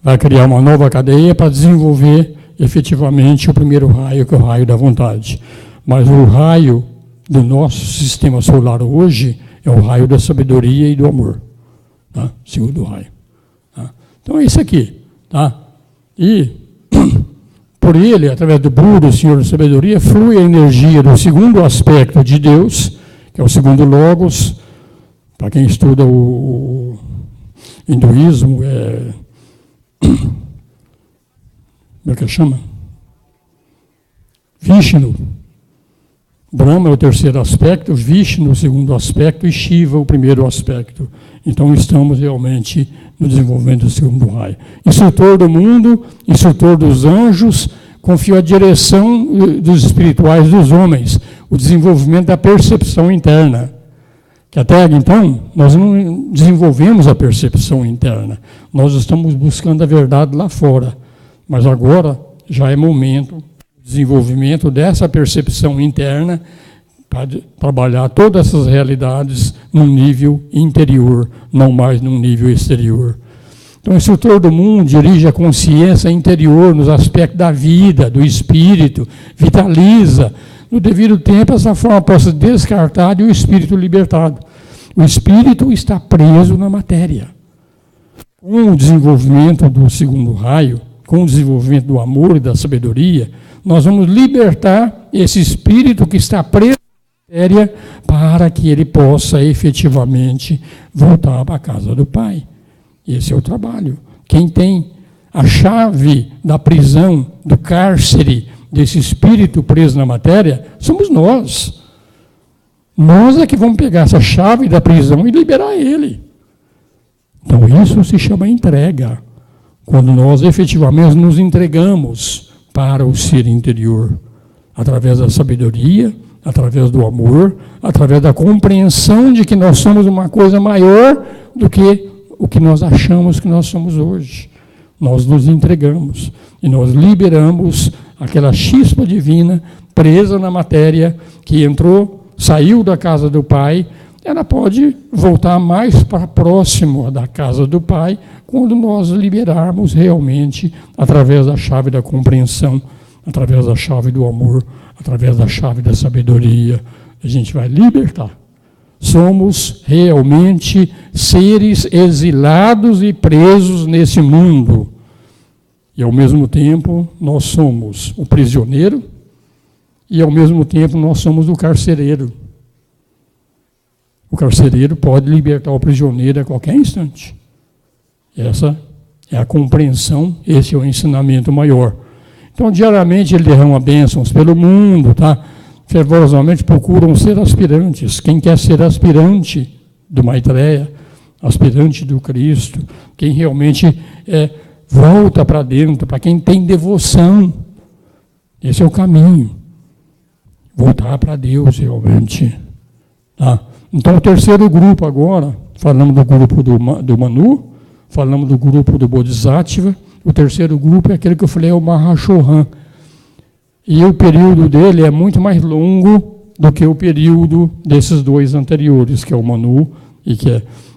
vai criar uma nova cadeia para desenvolver efetivamente o primeiro raio, que é o raio da vontade. Mas o raio do nosso sistema solar hoje é o raio da sabedoria e do amor. Tá? Segundo raio. Tá? Então é isso aqui. Tá? E por ele, através do Buda, o Senhor da Sabedoria, flui a energia do segundo aspecto de Deus, que é o segundo Logos. Para quem estuda o hinduísmo, como é que chama? Vishnu. Brahma é o terceiro aspecto, Vishnu o segundo aspecto e Shiva o primeiro aspecto. Então estamos realmente no desenvolvimento do segundo raio. Instrutor do mundo, instrutor dos anjos, confiou a direção dos espirituais dos homens, o desenvolvimento da percepção interna. Que até então, nós não desenvolvemos a percepção interna. Nós estamos buscando a verdade lá fora. Mas agora já é momento de desenvolvimento dessa percepção interna para trabalhar todas essas realidades num nível interior, não mais num nível exterior. Então, o instrutor do mundo dirige a consciência interior nos aspectos da vida, do espírito, vitaliza. No devido tempo, essa forma pode ser descartada e o espírito libertado. O espírito está preso na matéria. Com o desenvolvimento do segundo raio, com o desenvolvimento do amor e da sabedoria, nós vamos libertar esse espírito que está preso na matéria para que ele possa efetivamente voltar para a casa do Pai. Esse é o trabalho. Quem tem a chave da prisão, do cárcere, desse espírito preso na matéria, somos nós. Nós é que vamos pegar essa chave da prisão e liberar ele. Então isso se chama entrega. Quando nós efetivamente nos entregamos para o ser interior, através da sabedoria, através do amor, através da compreensão de que nós somos uma coisa maior do que o que nós achamos que nós somos hoje. Nós nos entregamos e nós liberamos aquela chispa divina presa na matéria que entrou, saiu da casa do Pai. Ela pode voltar mais para próximo da casa do Pai quando nós liberarmos realmente através da chave da compreensão, através da chave do amor, através da chave da sabedoria. A gente vai libertar. Somos realmente seres exilados e presos nesse mundo. E, ao mesmo tempo, nós somos o prisioneiro e, ao mesmo tempo, nós somos o carcereiro. O carcereiro pode libertar o prisioneiro a qualquer instante. Essa é a compreensão, esse é o ensinamento maior. Então, diariamente, ele derrama bênçãos pelo mundo, tá? Fervorosamente procuram ser aspirantes. Quem quer ser aspirante do Maitreya, aspirante do Cristo, quem realmente volta para dentro, para quem tem devoção, esse é o caminho. Voltar para Deus, realmente. Tá? Então, o terceiro grupo agora, falamos do grupo do Manu, falamos do grupo do Bodhisattva, o terceiro grupo é aquele que eu falei, é o Mahashohan. E o período dele é muito mais longo do que o período desses dois anteriores, que é o Manu,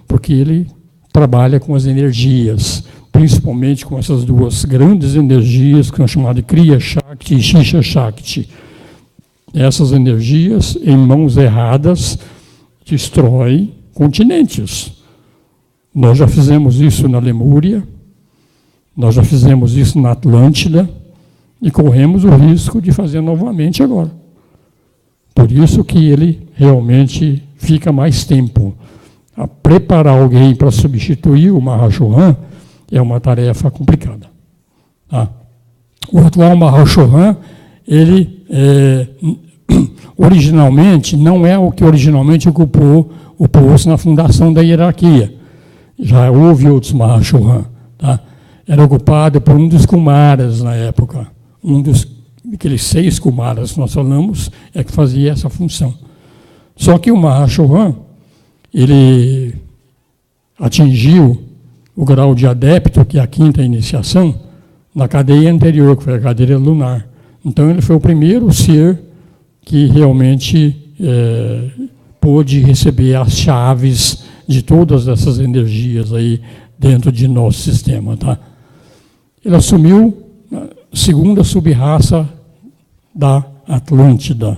porque ele trabalha com as energias, principalmente com essas duas grandes energias, que são chamadas de Kriya Shakti e Shisha Shakti. Essas energias, em mãos erradas, destroem continentes. Nós já fizemos isso na Lemúria, nós já fizemos isso na Atlântida, e corremos o risco de fazer novamente agora. Por isso que ele realmente fica mais tempo. A preparar alguém para substituir o Mahashohan é uma tarefa complicada. Tá? O atual Mahashohan, ele originalmente não é o que originalmente ocupou o posto na fundação da hierarquia. Já houve outros Mahashohan. Tá? Era ocupado por um dos Kumaras na época. Aqueles 6 Kumaras que nós falamos é que fazia essa função. Só que o Mahashohan, ele atingiu o grau de adepto, que é a 5ª iniciação, na cadeia anterior, que foi a cadeia lunar. Então, ele foi o primeiro ser que realmente pôde receber as chaves de todas essas energias aí dentro de nosso sistema. Tá? Ele assumiu a segunda sub-raça da Atlântida,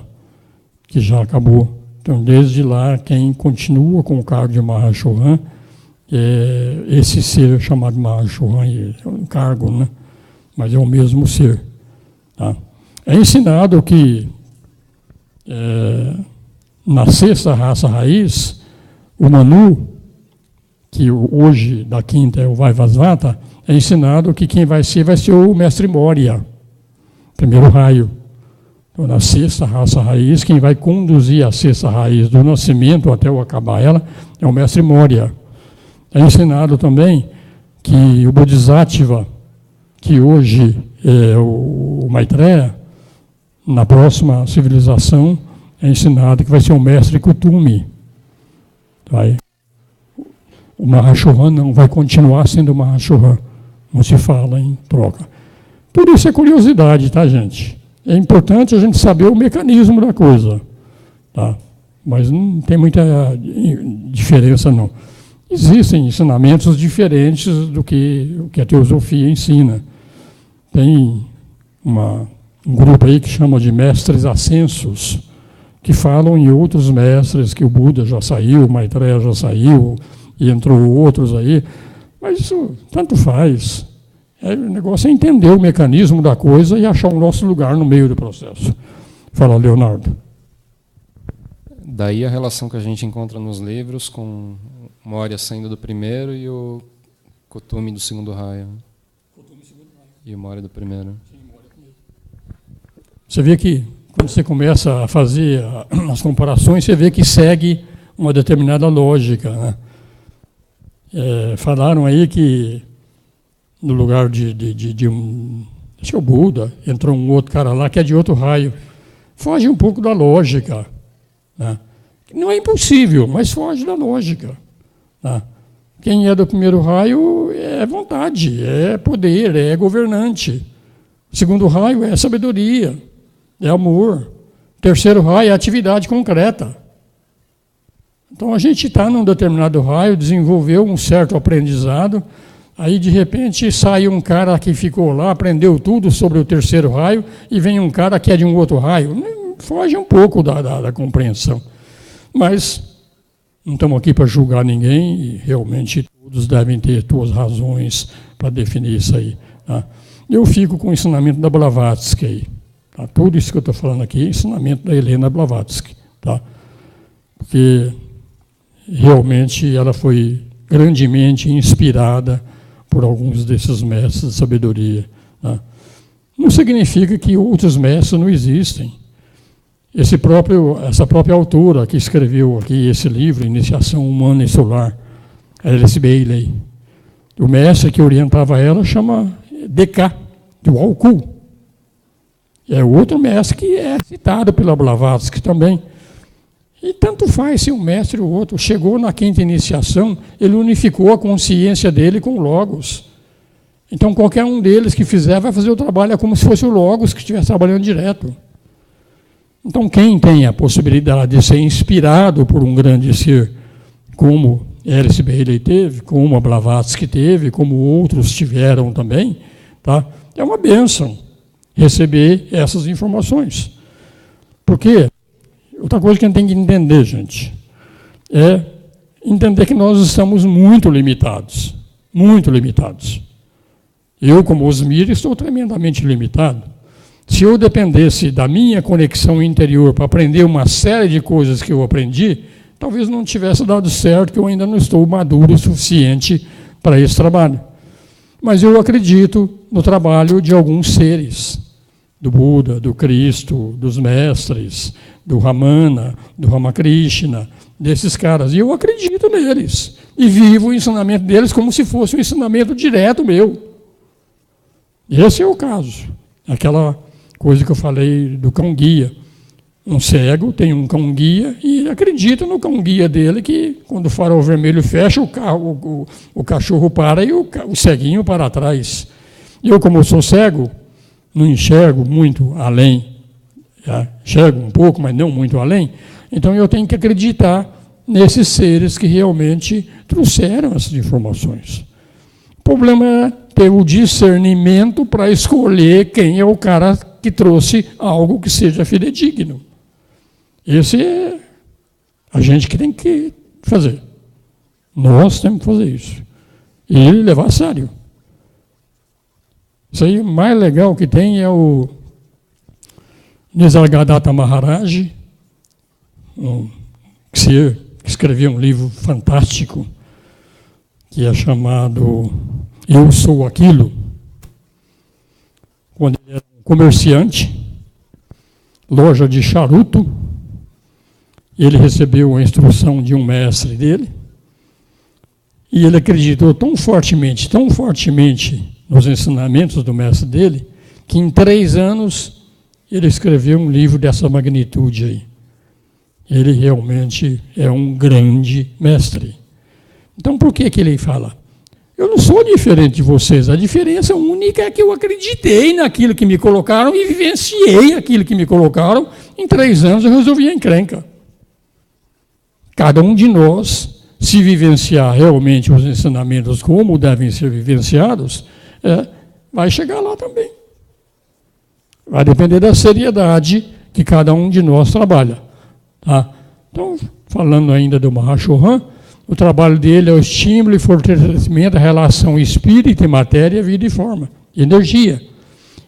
que já acabou. Então, desde lá, quem continua com o cargo de Mahashohan é esse ser chamado Mahashohan, é um cargo, né? Mas é o mesmo ser. Tá? É ensinado que na sexta raça raiz, o Manu, que hoje da quinta é o Vaivasvata, é ensinado que quem vai ser o Mestre Moria, primeiro raio. Então, na sexta raça raiz, quem vai conduzir a sexta raiz do nascimento até o acabar ela é o Mestre Moria. É ensinado também que o Bodhisattva, que hoje é o Maitreya, na próxima civilização, é ensinado que vai ser o Mestre Kutumi. Vai. O Mahashohan não vai continuar sendo o Mahashohan. Não se fala em troca. Tudo isso é curiosidade, tá, gente? É importante a gente saber o mecanismo da coisa. Tá? Mas não tem muita diferença, não. Existem ensinamentos diferentes do que a teosofia ensina. Tem um grupo aí que chama de mestres ascensos, que falam em outros mestres, que o Buda já saiu, o Maitreya já saiu, e entrou outros aí. Mas isso tanto faz. O negócio é entender o mecanismo da coisa e achar o nosso lugar no meio do processo. Fala, Leonardo. Daí a relação que a gente encontra nos livros com o Moria saindo do primeiro e o Kutumi do segundo raio. E o Moria do primeiro. Você vê que, quando você começa a fazer as comparações, você vê que segue uma determinada lógica. Né? Falaram aí que no lugar de um... Acho que é o Buda, entrou um outro cara lá que é de outro raio. Foge um pouco da lógica. Né? Não é impossível, mas foge da lógica. Né? Quem é do primeiro raio é vontade, é poder, é governante. O segundo raio é sabedoria, é amor. O terceiro raio é atividade concreta. Então, a gente está num determinado raio, desenvolveu um certo aprendizado, aí, de repente, sai um cara que ficou lá, aprendeu tudo sobre o terceiro raio, e vem um cara que é de um outro raio. Foge um pouco da compreensão. Mas não estamos aqui para julgar ninguém, e realmente todos devem ter suas razões para definir isso aí. Tá? Eu fico com o ensinamento da Blavatsky aí. Tá? Tudo isso que eu estou falando aqui é ensinamento da Helena Blavatsky. Tá? Porque realmente ela foi grandemente inspirada por alguns desses mestres de sabedoria. Tá? Não significa que outros mestres não existem. Essa própria autora que escreveu aqui esse livro, Iniciação Humana e Solar, Alice Bailey, o mestre que orientava ela chama D.K., do Walku. É outro mestre que é citado pela Blavatsky também. E tanto faz se um mestre ou outro. Chegou na quinta iniciação, ele unificou a consciência dele com o Logos. Então, qualquer um deles que fizer, vai fazer o trabalho é como se fosse o Logos que estivesse trabalhando direto. Então, quem tem a possibilidade de ser inspirado por um grande ser, como Alice Bailey teve, como a Blavatsky teve, como outros tiveram também, tá? É uma bênção receber essas informações. Porque outra coisa que a gente tem que entender, gente, é entender que nós estamos muito limitados. Muito limitados. Eu, como Osmir, estou tremendamente limitado. Se eu dependesse da minha conexão interior para aprender uma série de coisas que eu aprendi, talvez não tivesse dado certo, que eu ainda não estou maduro o suficiente para esse trabalho. Mas eu acredito no trabalho de alguns seres, do Buda, do Cristo, dos mestres, do Ramana, do Ramakrishna, desses caras. E eu acredito neles. E vivo o ensinamento deles como se fosse um ensinamento direto meu. Esse é o caso. Aquela coisa que eu falei do cão-guia. Um cego tem um cão-guia e acredita no cão-guia dele que, quando o farol vermelho fecha, o cachorro para e o ceguinho para atrás. Eu, como sou cego, não enxergo muito além, enxergo um pouco, mas não muito além, então eu tenho que acreditar nesses seres que realmente trouxeram essas informações. O problema é ter o discernimento para escolher quem é o cara que trouxe algo que seja fidedigno. Esse é a gente que tem que fazer. Nós temos que fazer isso. E levar a sério. Isso aí, o mais legal que tem é o Nisargadatta Maharaj, que escreveu um livro fantástico, que é chamado Eu Sou Aquilo. Quando ele era um comerciante, loja de charuto, ele recebeu a instrução de um mestre dele, e ele acreditou tão fortemente nos ensinamentos do mestre dele, que em 3 anos ele escreveu um livro dessa magnitude aí. Ele realmente é um grande mestre. Então, por que ele fala? Eu não sou diferente de vocês, a diferença única é que eu acreditei naquilo que me colocaram e vivenciei aquilo que me colocaram. Em 3 anos eu resolvi a encrenca. Cada um de nós, se vivenciar realmente os ensinamentos como devem ser vivenciados, vai chegar lá também. Vai depender da seriedade que cada um de nós trabalha. Tá? Então, falando ainda do Mahashohan, o trabalho dele é o estímulo e fortalecimento da relação espírito e matéria, vida e forma. Energia,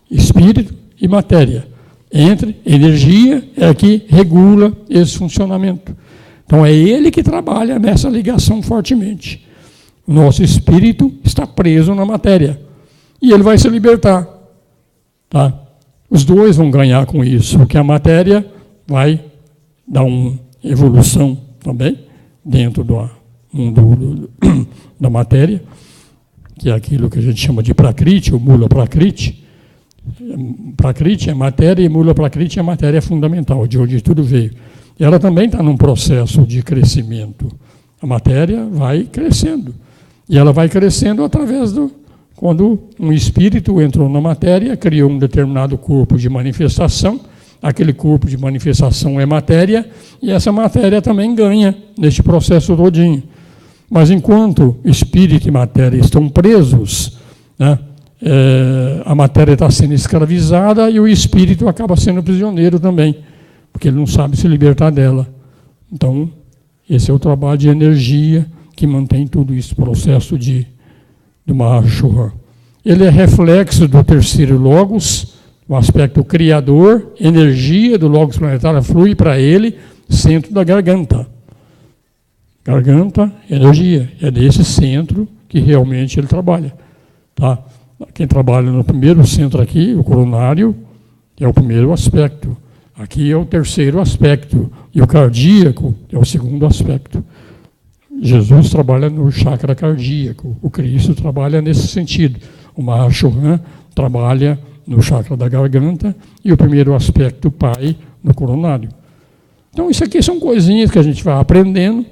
espírito e matéria. Energia é que regula esse funcionamento. Então, é ele que trabalha nessa ligação fortemente. O nosso espírito está preso na matéria. E ele vai se libertar. Tá? Os dois vão ganhar com isso, porque a matéria vai dar uma evolução também dentro do mundo da matéria, que é aquilo que a gente chama de Prakriti, ou Mula Prakriti. Prakriti é matéria e Mula Prakriti é matéria fundamental, de onde tudo veio. E ela também está num processo de crescimento. A matéria vai crescendo. E ela vai crescendo através quando um espírito entrou na matéria, criou um determinado corpo de manifestação, aquele corpo de manifestação é matéria, e essa matéria também ganha neste processo todinho. Mas enquanto espírito e matéria estão presos, né, a matéria está sendo escravizada e o espírito acaba sendo prisioneiro também, porque ele não sabe se libertar dela. Então, esse é o trabalho de energia que mantém tudo isso, processo do Mahashohan. Ele é reflexo do terceiro Logos, o aspecto criador, energia do Logos planetário flui para ele, centro da garganta. Garganta, energia, é desse centro que realmente ele trabalha. Tá? Quem trabalha no primeiro centro aqui, o coronário, é o primeiro aspecto. Aqui é o terceiro aspecto, e o cardíaco é o segundo aspecto. Jesus trabalha no chakra cardíaco, o Cristo trabalha nesse sentido. O Mahashohan trabalha no chakra da garganta e o primeiro aspecto, o Pai, no coronário. Então, isso aqui são coisinhas que a gente vai aprendendo,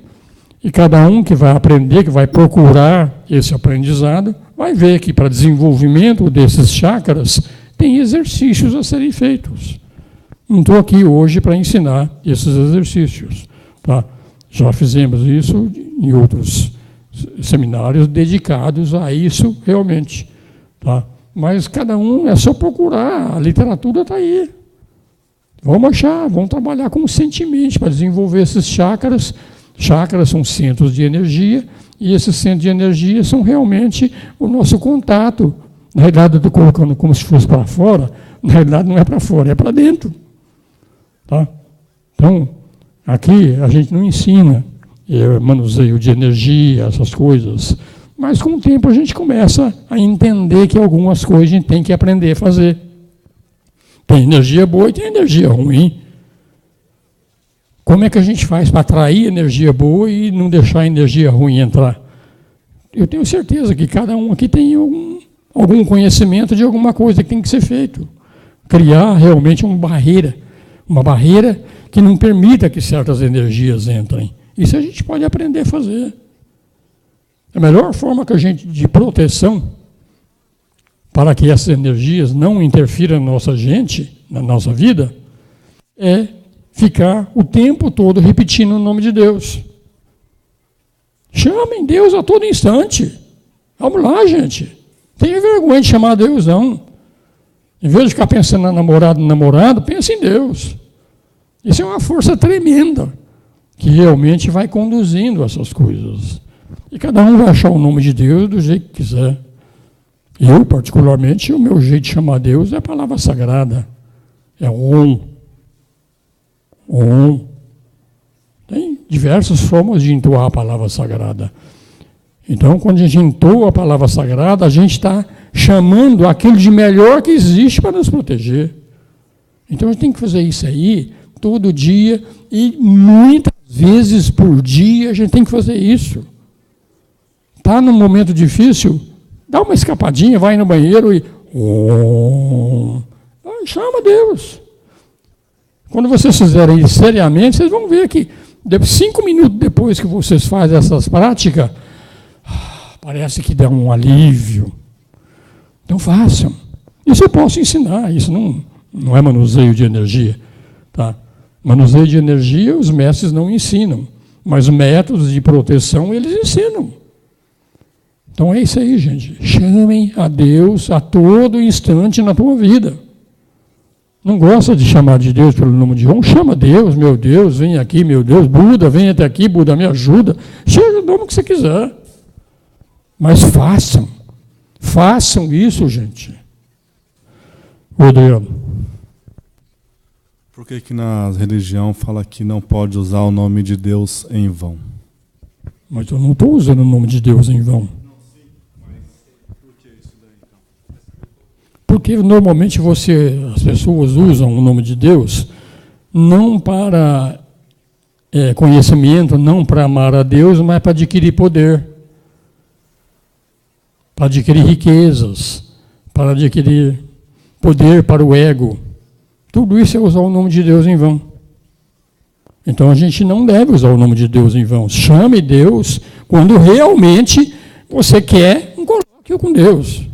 e cada um que vai aprender, que vai procurar esse aprendizado, vai ver que para desenvolvimento desses chakras tem exercícios a serem feitos. Não estou aqui hoje para ensinar esses exercícios. Tá? Já fizemos isso em outros seminários dedicados a isso realmente. Tá? Mas cada um é só procurar, a literatura está aí. Vamos achar, vamos trabalhar conscientemente para desenvolver esses chakras. Chakras são centros de energia, e esses centros de energia são realmente o nosso contato. Na realidade, eu estou colocando como se fosse para fora, na realidade não é para fora, é para dentro. Tá? Então, aqui a gente não ensina manuseio de energia, essas coisas, mas com o tempo a gente começa a entender que algumas coisas a gente tem que aprender a fazer. Tem energia boa e tem energia ruim. Como é que a gente faz para atrair energia boa e não deixar a energia ruim entrar? Eu tenho certeza que cada um aqui tem algum conhecimento de alguma coisa que tem que ser feito. Criar realmente uma barreira que não permita que certas energias entrem. Isso a gente pode aprender a fazer. A melhor forma que a gente de proteção para que essas energias não interfiram na nossa gente, na nossa vida, é ficar o tempo todo repetindo o nome de Deus. Chamem Deus a todo instante. Vamos lá, gente. Tenha vergonha de chamar Deus, não. Em vez de ficar pensando na namorado, pense em Deus. Isso é uma força tremenda que realmente vai conduzindo essas coisas. E cada um vai achar o nome de Deus do jeito que quiser. Eu, particularmente, o meu jeito de chamar Deus é a palavra sagrada. É Om. Om. Tem diversas formas de entoar a palavra sagrada. Então, quando a gente entoa a palavra sagrada, a gente está chamando aquilo de melhor que existe para nos proteger. Então, a gente tem que fazer isso aí todo dia e muitas vezes por dia a gente tem que fazer isso. Está num momento difícil, dá uma escapadinha, vai no banheiro e chama Deus. Quando vocês fizerem isso seriamente, vocês vão ver que 5 minutos depois que vocês fazem essas práticas, parece que dá um alívio. Então façam. Isso eu posso ensinar, isso não é manuseio de energia. Tá? Manuseio de energia os mestres não ensinam, mas métodos de proteção eles ensinam. Então é isso aí, gente. Chamem a Deus a todo instante na tua vida. Não gosta de chamar de Deus pelo nome de Om? Chama Deus, meu Deus, vem aqui, meu Deus. Buda, vem até aqui, Buda, me ajuda. Seja o nome que você quiser. Mas façam. Façam isso, gente. Adriano. Por que na religião fala que não pode usar o nome de Deus em vão? Mas eu não estou usando o nome de Deus em vão. Porque normalmente as pessoas usam o nome de Deus não para conhecimento, não para amar a Deus, mas para adquirir poder, para adquirir riquezas, para adquirir poder para o ego. Tudo isso é usar o nome de Deus em vão. Então a gente não deve usar o nome de Deus em vão. Chame Deus quando realmente você quer um colóquio com Deus.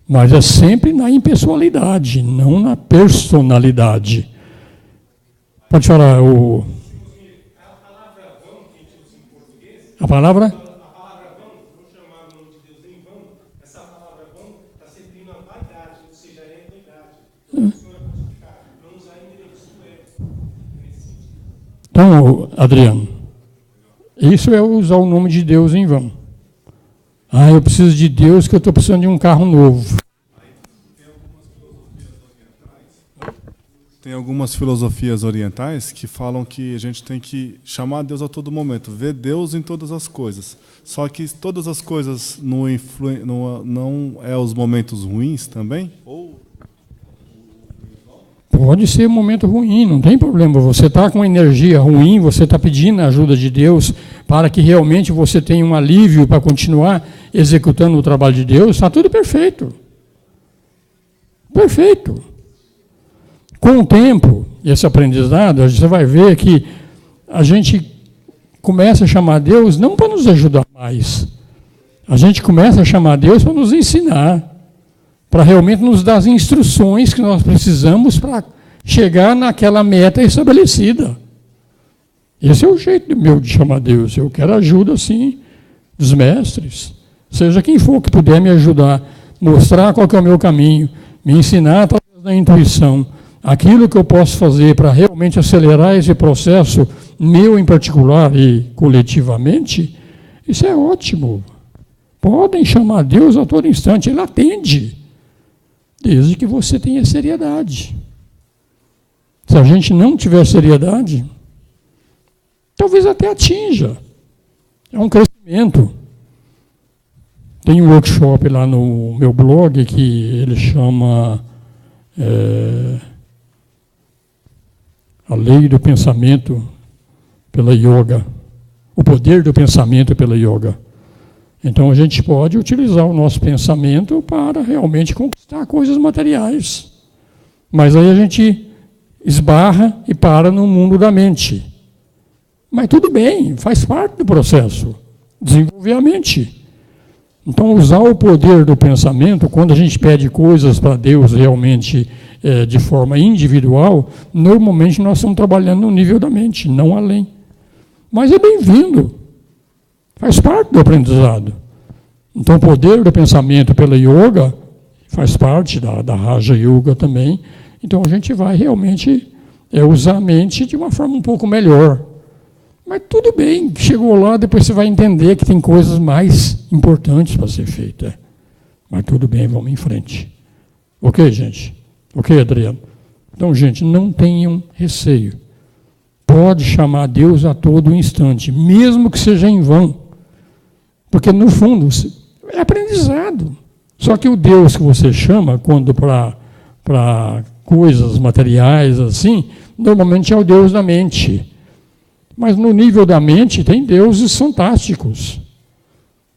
Mas é sempre na impessoalidade, não na personalidade. Pode falar o... A palavra? A palavra vão, não chamar o nome de Deus em vão, essa palavra vão está sempre indo à vaidade, ou seja, é vaidade. Não usar nesse sentido. Então, Adriano, isso é usar o nome de Deus em vão. Eu preciso de Deus que eu estou precisando de um carro novo. Tem algumas filosofias orientais que falam que a gente tem que chamar Deus a todo momento, ver Deus em todas as coisas. Só que todas as coisas não é os momentos ruins também? Pode ser um momento ruim, não tem problema. Você está com energia ruim, você está pedindo a ajuda de Deus para que realmente você tenha um alívio para continuar executando o trabalho de Deus, está tudo perfeito. Perfeito. Com o tempo, esse aprendizado, você vai ver que a gente começa a chamar Deus não para nos ajudar mais. A gente começa a chamar Deus para nos ensinar, para realmente nos dar as instruções que nós precisamos para chegar naquela meta estabelecida. Esse é o jeito meu de chamar Deus. Eu quero ajuda, sim, dos mestres. Seja quem for que puder me ajudar, mostrar qual que é o meu caminho, me ensinar através da intuição, aquilo que eu posso fazer para realmente acelerar esse processo, meu em particular e coletivamente, isso é ótimo. Podem chamar Deus a todo instante, Ele atende, desde que você tenha seriedade. Se a gente não tiver seriedade, talvez até atinja. É um crescimento. Tem um workshop lá no meu blog que ele chama A Lei do Pensamento pela Yoga. O poder do pensamento pela Yoga. Então a gente pode utilizar o nosso pensamento para realmente conquistar coisas materiais. Mas aí a gente esbarra e para no mundo da mente. Mas tudo bem, faz parte do processo. Desenvolver a mente. Então, usar o poder do pensamento, quando a gente pede coisas para Deus realmente de forma individual, normalmente nós estamos trabalhando no nível da mente, não além. Mas é bem-vindo, faz parte do aprendizado. Então, o poder do pensamento pela yoga faz parte da Raja Yoga também. Então, a gente vai realmente usar a mente de uma forma um pouco melhor. Mas tudo bem, chegou lá, depois você vai entender que tem coisas mais importantes para ser feitas. Mas tudo bem, vamos em frente. Ok, gente? Ok, Adriano? Então, gente, não tenham receio. Pode chamar Deus a todo instante, mesmo que seja em vão. Porque, no fundo, é aprendizado. Só que o Deus que você chama, quando para coisas materiais assim, normalmente é o Deus da mente. Mas no nível da mente tem deuses fantásticos.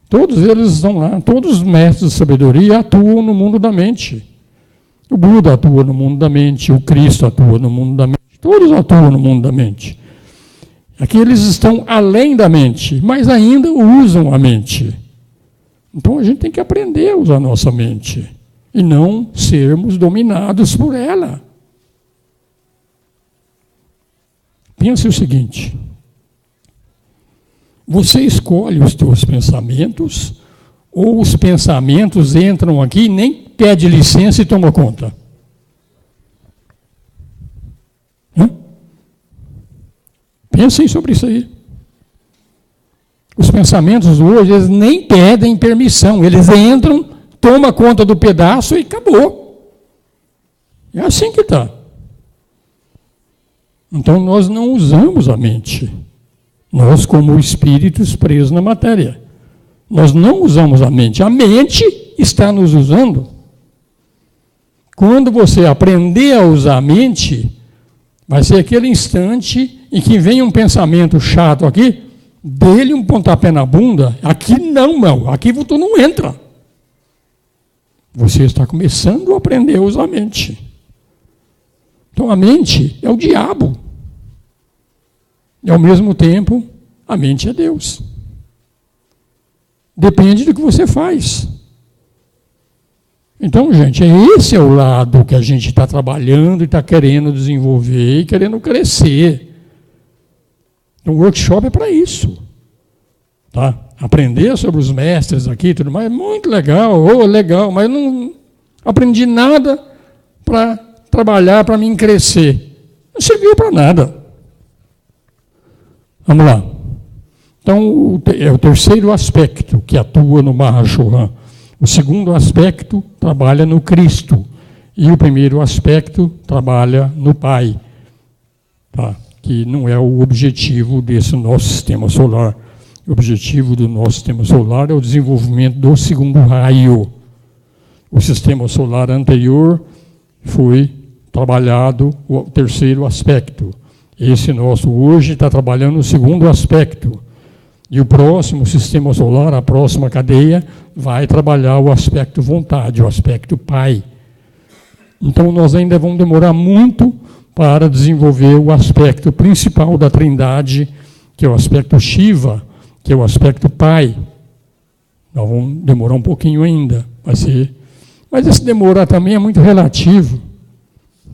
Todos eles estão lá, todos os mestres de sabedoria atuam no mundo da mente. O Buda atua no mundo da mente, o Cristo atua no mundo da mente, todos atuam no mundo da mente. Aqui eles estão além da mente, mas ainda usam a mente. Então a gente tem que aprender a usar a nossa mente e não sermos dominados por ela. Pense o seguinte: você escolhe os seus pensamentos ou os pensamentos entram aqui e nem pede licença e toma conta? Pensem sobre isso aí. Os pensamentos hoje, eles nem pedem permissão, eles entram, tomam conta do pedaço e acabou. É assim que está. Então, nós não usamos a mente. Nós, como espíritos presos na matéria. Nós não usamos a mente. A mente está nos usando. Quando você aprender a usar a mente, vai ser aquele instante em que vem um pensamento chato aqui, dele um pontapé na bunda. Aqui não, meu. Aqui tu não entra. Você está começando a aprender a usar a mente. Então, a mente é o diabo. E, ao mesmo tempo, a mente é Deus. Depende do que você faz. Então, gente, esse é o lado que a gente está trabalhando e está querendo desenvolver e querendo crescer. Então, o workshop é para isso. Tá? Aprender sobre os mestres aqui e tudo mais, muito legal, legal, mas não aprendi nada para trabalhar, para mim crescer. Não serviu para nada. Vamos lá. Então, é o terceiro aspecto que atua no Mahashohan. O segundo aspecto trabalha no Cristo. E o primeiro aspecto trabalha no Pai. Tá? Que não é o objetivo desse nosso sistema solar. O objetivo do nosso sistema solar é o desenvolvimento do segundo raio. O sistema solar anterior foi trabalhado o terceiro aspecto. Esse nosso hoje está trabalhando o segundo aspecto. E o próximo sistema solar, a próxima cadeia, vai trabalhar o aspecto vontade, o aspecto Pai. Então, nós ainda vamos demorar muito para desenvolver o aspecto principal da Trindade, que é o aspecto Shiva, que é o aspecto Pai. Nós vamos demorar um pouquinho ainda. Mas esse demorar também é muito relativo.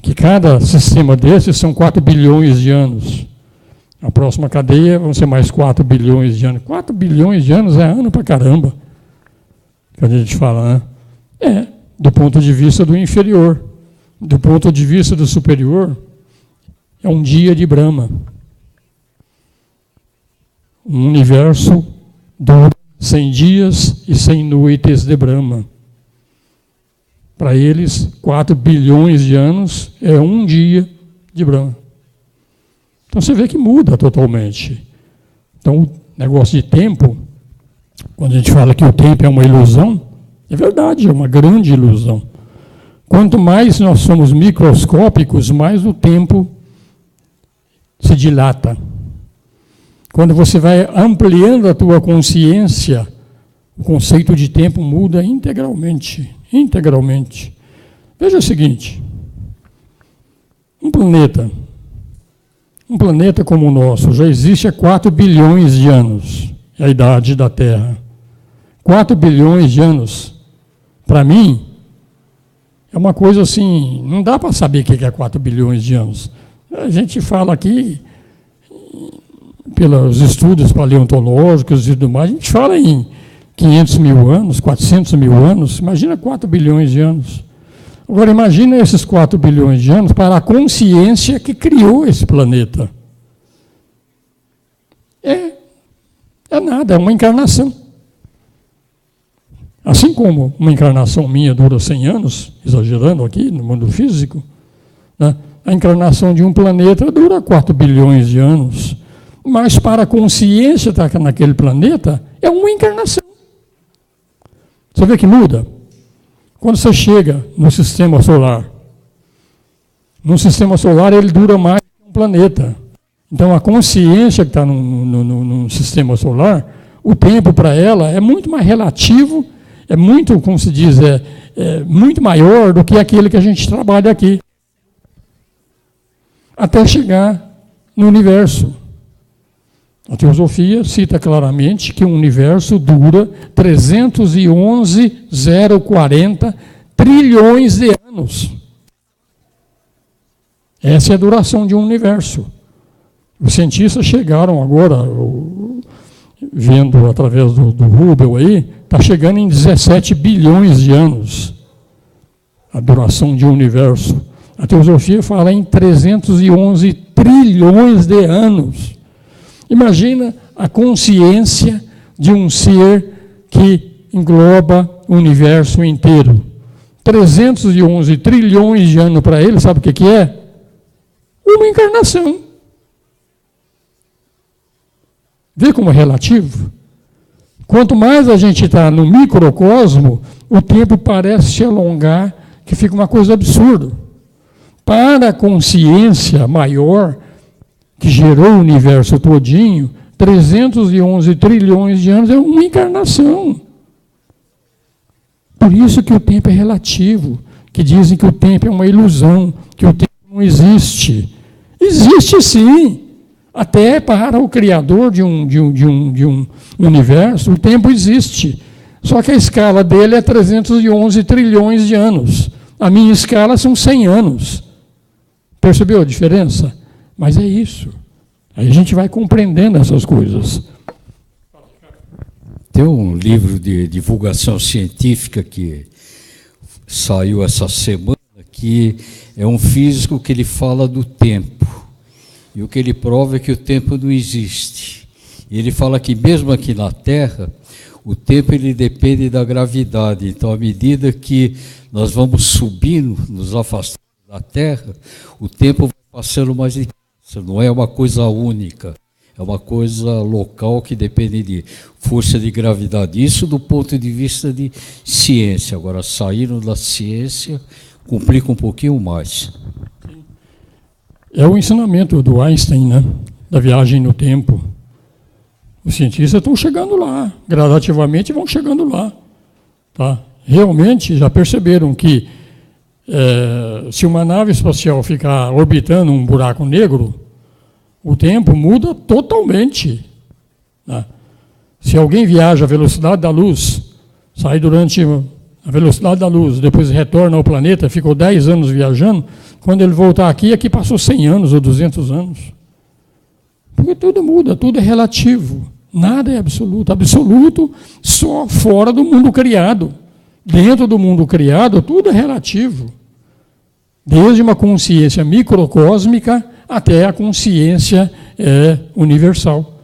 Que cada sistema desses são 4 bilhões de anos. A próxima cadeia vão ser mais 4 bilhões de anos. 4 bilhões de anos é ano pra caramba. Que a gente fala, né? Do ponto de vista do inferior. Do ponto de vista do superior, é um dia de Brahma. Um universo dura 100 dias e 100 noites de Brahma. Para eles, 4 bilhões de anos é um dia de Brahma. Então você vê que muda totalmente. Então o negócio de tempo, quando a gente fala que o tempo é uma ilusão, é verdade, é uma grande ilusão. Quanto mais nós somos microscópicos, mais o tempo se dilata. Quando você vai ampliando a tua consciência, o conceito de tempo muda integralmente. Integralmente. Veja o seguinte, um planeta como o nosso já existe há 4 bilhões de anos, é a idade da Terra. 4 bilhões de anos, para mim, é uma coisa assim, não dá para saber o que é 4 bilhões de anos. A gente fala aqui, pelos estudos paleontológicos e tudo mais, a gente fala em 500 mil anos, 400 mil anos, imagina 4 bilhões de anos. Agora, imagina esses 4 bilhões de anos para a consciência que criou esse planeta. É nada, é uma encarnação. Assim como uma encarnação minha dura 100 anos, exagerando aqui no mundo físico, né? A encarnação de um planeta dura 4 bilhões de anos. Mas para a consciência estar naquele planeta, é uma encarnação. Você vê que muda? Quando você chega no sistema solar, ele dura mais que um planeta. Então, a consciência que está no sistema solar, o tempo para ela é muito mais relativo, é muito, como se diz, muito maior do que aquele que a gente trabalha aqui. Até chegar no universo. A teosofia cita claramente que o universo dura 311,040 trilhões de anos. Essa é a duração de um universo. Os cientistas chegaram agora, vendo através do Hubble aí, está chegando em 17 bilhões de anos a duração de um universo. A teosofia fala em 311 trilhões de anos. Imagina a consciência de um ser que engloba o universo inteiro. 311 trilhões de anos para ele, sabe o que é? Uma encarnação. Vê como é relativo? Quanto mais a gente está no microcosmo, o tempo parece se alongar, que fica uma coisa absurda. Para a consciência maior, que gerou o universo todinho, 311 trilhões de anos é uma encarnação. Por isso que o tempo é relativo, que dizem que o tempo é uma ilusão, que o tempo não existe. Existe sim. Até para o criador de um universo, o tempo existe. Só que a escala dele é 311 trilhões de anos. A minha escala são 100 anos. Percebeu a diferença? Mas é isso. Aí a gente vai compreendendo essas coisas. Tem um livro de divulgação científica que saiu essa semana, que é um físico que ele fala do tempo. E o que ele prova é que o tempo não existe. E ele fala que mesmo aqui na Terra, o tempo ele depende da gravidade. Então, à medida que nós vamos subindo, nos afastando da Terra, o tempo vai passando mais depressa. Não é uma coisa única, é uma coisa local que depende de força de gravidade. Isso do ponto de vista de ciência. Agora, saindo da ciência, complica um pouquinho mais. É o ensinamento do Einstein, né? Da viagem no tempo. Os cientistas estão chegando lá, gradativamente vão chegando lá. Tá? Realmente já perceberam que se uma nave espacial ficar orbitando um buraco negro, o tempo muda totalmente. Né? Se alguém viaja à velocidade da luz, sai durante a velocidade da luz, depois retorna ao planeta, ficou 10 anos viajando, quando ele voltar aqui passou 100 anos ou 200 anos. Porque tudo muda, tudo é relativo. Nada é absoluto. Absoluto só fora do mundo criado. Dentro do mundo criado, tudo é relativo. Desde uma consciência microcósmica até a consciência universal.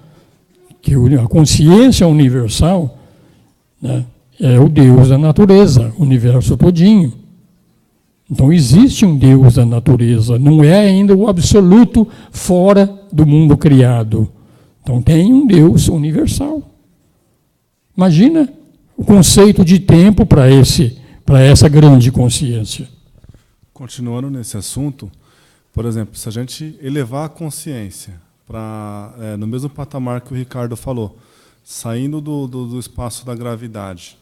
Que a consciência universal, né, é o Deus da natureza, o universo todinho. Então existe um Deus da natureza, não é ainda o absoluto fora do mundo criado. Então tem um Deus universal. Imagina o conceito de tempo para essa grande consciência. Continuando nesse assunto, por exemplo, se a gente elevar a consciência para no mesmo patamar que o Ricardo falou, saindo do espaço da gravidade,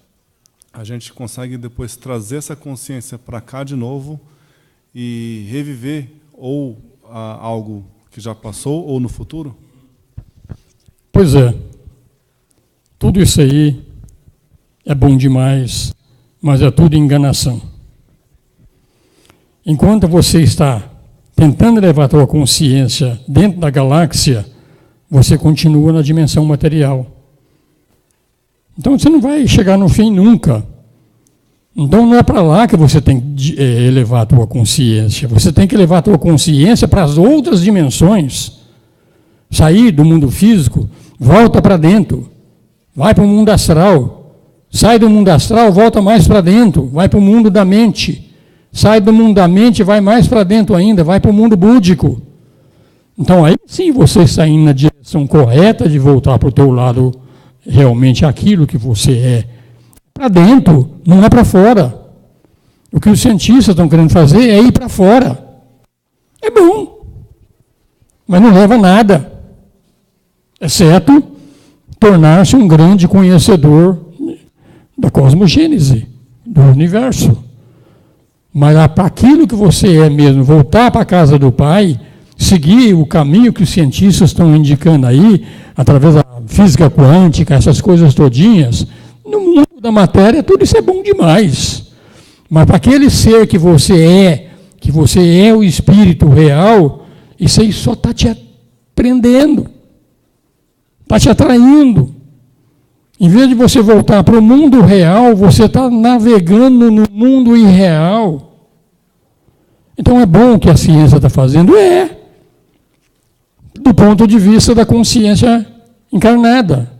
a gente consegue depois trazer essa consciência para cá de novo e reviver ou algo que já passou ou no futuro? Pois é. Tudo isso aí é bom demais, mas é tudo enganação. Enquanto você está tentando levar a tua consciência dentro da galáxia, você continua na dimensão material. Então você não vai chegar no fim nunca. Então não é para lá que você tem que elevar a tua consciência. Você tem que levar a tua consciência para as outras dimensões. Sair do mundo físico, volta para dentro. Vai para o mundo astral. Sai do mundo astral, volta mais para dentro. Vai para o mundo da mente. Sai do mundo da mente, vai mais para dentro ainda. Vai para o mundo búdico. Então aí sim você está indo na direção correta de voltar para o teu lado realmente aquilo que você é. Para dentro, não é para fora. O que os cientistas estão querendo fazer é ir para fora. É bom, mas não leva a nada, exceto tornar-se um grande conhecedor da cosmogênese, do universo. Mas para aquilo que você é mesmo, voltar para a casa do Pai, seguir o caminho que os cientistas estão indicando aí, através da física quântica, essas coisas todinhas, no mundo da matéria, tudo isso é bom demais. Mas para aquele ser que você é o espírito real, isso aí só está te prendendo, está te atraindo. Em vez de você voltar para o mundo real, você está navegando no mundo irreal. Então é bom o que a ciência está fazendo? É. Do ponto de vista da consciência encarnada.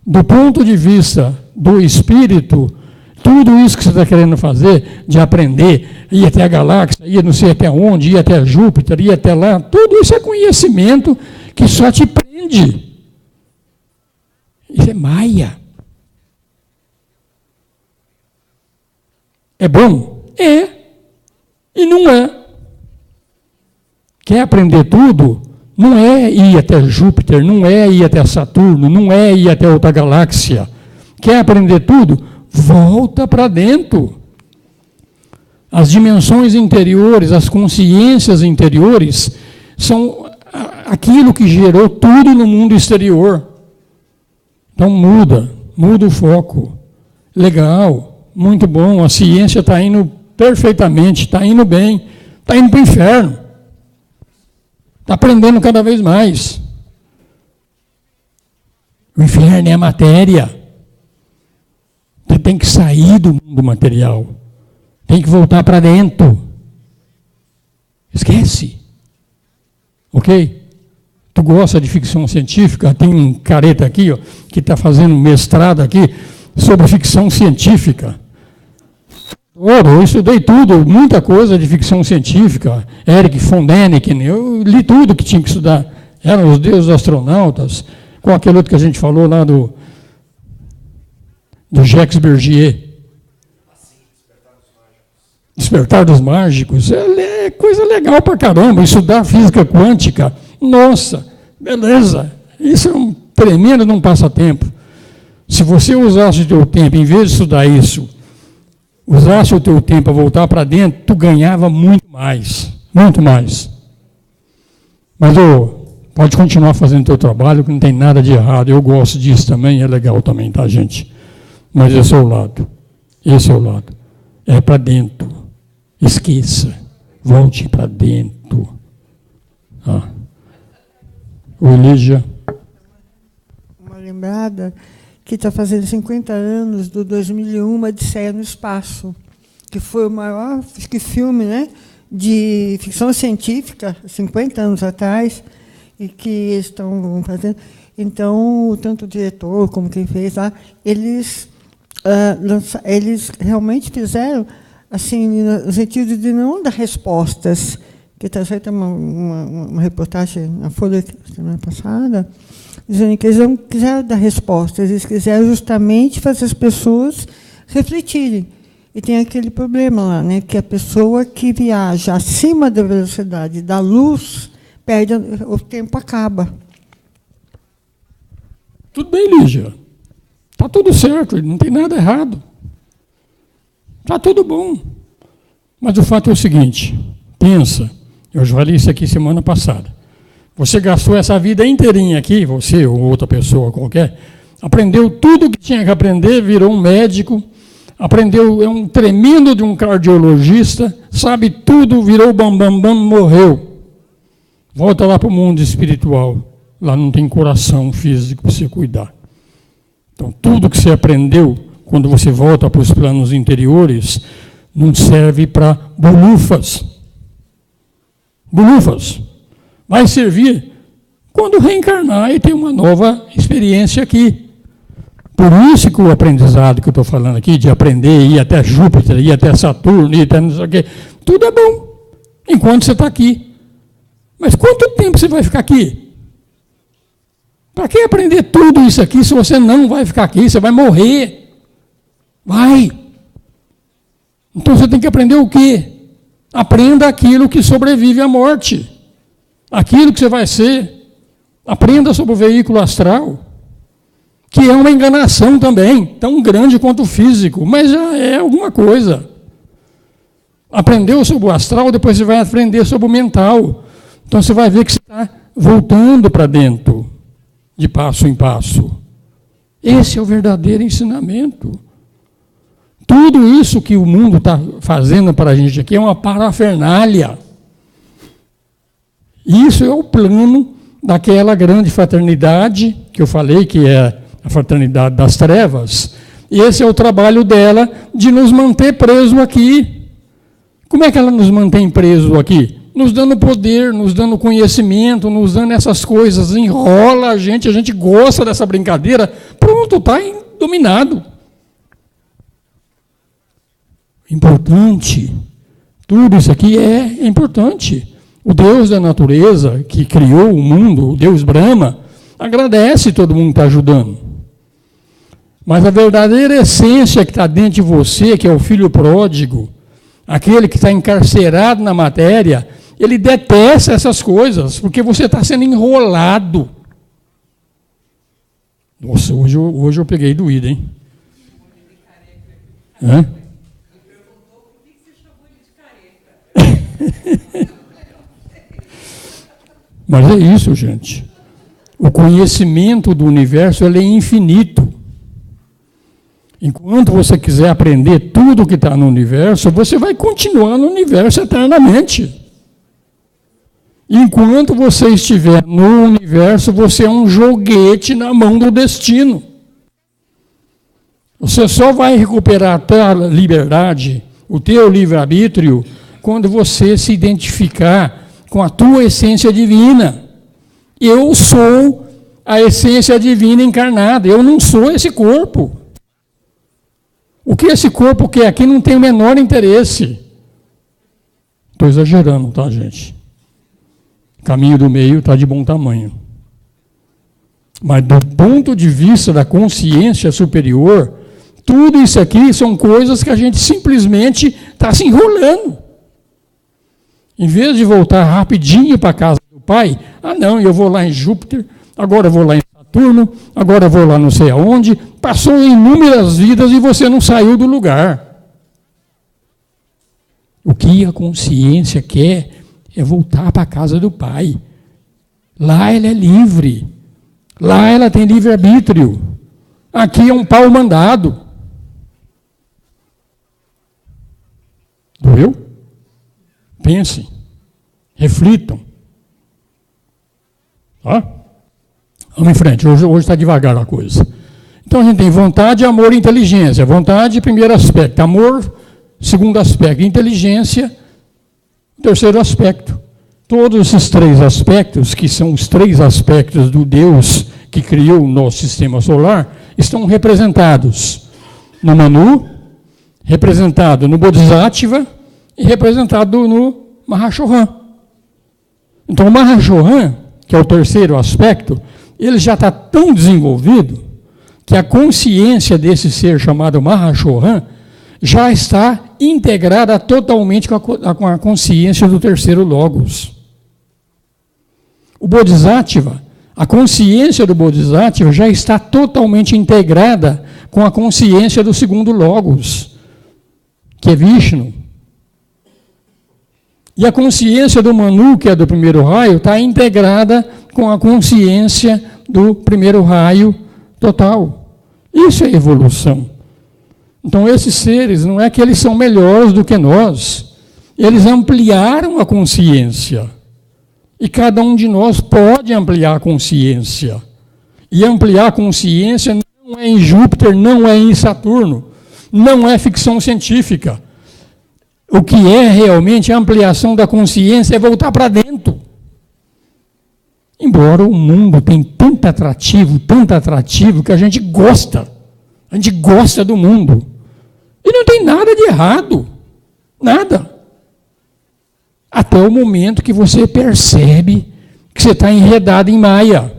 Do ponto de vista do espírito, tudo isso que você está querendo fazer, de aprender, ir até a galáxia, ir não sei até onde, ir até Júpiter, ir até lá, tudo isso é conhecimento que só te prende. Isso é maia. É bom? É. E não é. Quer aprender tudo? Não é ir até Júpiter, não é ir até Saturno, não é ir até outra galáxia. Quer aprender tudo? Volta para dentro. As dimensões interiores, as consciências interiores, são aquilo que gerou tudo no mundo exterior. Então muda o foco. Legal, muito bom, a ciência está indo perfeitamente, está indo bem, está indo para o inferno. Está aprendendo cada vez mais. O inferno é a matéria. Você tem que sair do mundo material. Tem que voltar para dentro. Esquece. Ok? Tu gosta de ficção científica? Tem um careta aqui, ó, que está fazendo mestrado aqui sobre ficção científica. Eu estudei tudo, muita coisa de ficção científica. Erich von Däniken, eu li tudo que tinha que estudar. Eram os deuses astronautas, com aquele outro que a gente falou lá do Jacques Bergier. Despertar dos Mágicos. É coisa legal pra caramba. Estudar física quântica. Nossa, beleza. Isso é um tremendo num passatempo. Se você usasse o teu tempo, em vez de estudar isso, usasse o teu tempo a voltar para dentro, tu ganhava muito mais. Muito mais. Mas pode continuar fazendo o teu trabalho, que não tem nada de errado. Eu gosto disso também, é legal também, tá, gente? Mas esse é o lado. Esse é o lado. É para dentro. Esqueça. Volte para dentro. O Lígia. Uma lembrada que está fazendo 50 anos do 2001, Odisseia no Espaço, que foi o maior filme, né, de ficção científica, 50 anos atrás, e que estão fazendo. Então, tanto o diretor como quem fez lá, eles realmente fizeram, assim, no sentido de não dar respostas, que está certo uma reportagem na Folha semana passada, dizendo que eles não quiseram dar respostas, eles quiseram justamente fazer as pessoas refletirem. E tem aquele problema lá, né, que a pessoa que viaja acima da velocidade da luz, perde, o tempo acaba. Tudo bem, Lígia. Está tudo certo, não tem nada errado. Está tudo bom. Mas o fato é o seguinte, pensa, eu já falei isso aqui semana passada. Você gastou essa vida inteirinha aqui, você ou outra pessoa qualquer, aprendeu tudo o que tinha que aprender, virou um médico, aprendeu, é um tremendo de um cardiologista, sabe tudo, virou bambambam, morreu. Volta lá para o mundo espiritual. Lá não tem coração físico para você cuidar. Então, tudo que você aprendeu, quando você volta para os planos interiores, não serve para bolufas. Bolufas. Vai servir quando reencarnar e ter uma nova experiência aqui. Por isso que o aprendizado que eu estou falando aqui, de aprender, ir até Júpiter, ir até Saturno, ir até não sei o quê, tudo é bom, enquanto você está aqui. Mas quanto tempo você vai ficar aqui? Para que aprender tudo isso aqui se você não vai ficar aqui? Você vai morrer. Vai. Então você tem que aprender o quê? Aprenda aquilo que sobrevive à morte. Aquilo que você vai ser. Aprenda sobre o veículo astral, que é uma enganação também, tão grande quanto o físico, mas já é alguma coisa. Aprendeu sobre o astral, depois você vai aprender sobre o mental. Então você vai ver que você está voltando para dentro, de passo em passo. Esse é o verdadeiro ensinamento. Tudo isso que o mundo está fazendo para a gente aqui é uma parafernália. Isso é o plano daquela grande fraternidade, que eu falei que é a fraternidade das trevas. E esse é o trabalho dela de nos manter presos aqui. Como é que ela nos mantém presos aqui? Nos dando poder, nos dando conhecimento, nos dando essas coisas, enrola a gente gosta dessa brincadeira, pronto, está dominado. Importante, tudo isso aqui é importante. O Deus da natureza, que criou o mundo, o Deus Brahma, agradece todo mundo que está ajudando. Mas a verdadeira essência que está dentro de você, que é o filho pródigo, aquele que está encarcerado na matéria, ele detesta essas coisas, porque você está sendo enrolado. Nossa, hoje eu peguei doído, hein? Hã? Mas é isso, gente. O conhecimento do universo ele é infinito. Enquanto você quiser aprender tudo o que está no universo, você vai continuar no universo eternamente. Enquanto você estiver no universo, você é um joguete na mão do destino. Você só vai recuperar a tua liberdade, o teu livre-arbítrio, quando você se identificar com a tua essência divina. Eu sou a essência divina encarnada, eu não sou esse corpo. O que esse corpo quer aqui não tem o menor interesse. Estou exagerando, tá, gente? O caminho do meio está de bom tamanho. Mas do ponto de vista da consciência superior, tudo isso aqui são coisas que a gente simplesmente está se enrolando. Em vez de voltar rapidinho para a casa do pai, não, eu vou lá em Júpiter, agora eu vou lá em Saturno, agora eu vou lá não sei aonde, passou inúmeras vidas e você não saiu do lugar. O que a consciência quer é voltar para a casa do pai. Lá ela é livre, lá ela tem livre-arbítrio, aqui é um pau mandado. Doeu? Pensem, reflitam. Tá? Vamos em frente, hoje está devagar a coisa. Então a gente tem vontade, amor e inteligência. Vontade, primeiro aspecto. Amor, segundo aspecto. Inteligência, terceiro aspecto. Todos esses três aspectos, que são os três aspectos do Deus que criou o nosso sistema solar, estão representados no Manu, representado no Bodhisattva e representado no Mahashohan. Então o Mahashohan, que é o terceiro aspecto, ele já está tão desenvolvido que a consciência desse ser chamado Mahashohan já está integrada totalmente com a consciência do terceiro Logos. O Bodhisattva, a consciência do Bodhisattva já está totalmente integrada com a consciência do segundo Logos, que é Vishnu. E a consciência do Manu, que é do primeiro raio, está integrada com a consciência do primeiro raio, Total. Isso é evolução. Então, esses seres, não é que eles são melhores do que nós, eles ampliaram a consciência. E cada um de nós pode ampliar a consciência. E ampliar a consciência não é em Júpiter, não é em Saturno, não é ficção científica. O que é realmente a ampliação da consciência é voltar para dentro. Embora o mundo tenha tanto atrativo, que a gente gosta. A gente gosta do mundo. E não tem nada de errado. Nada. Até o momento que você percebe que você está enredado em maia.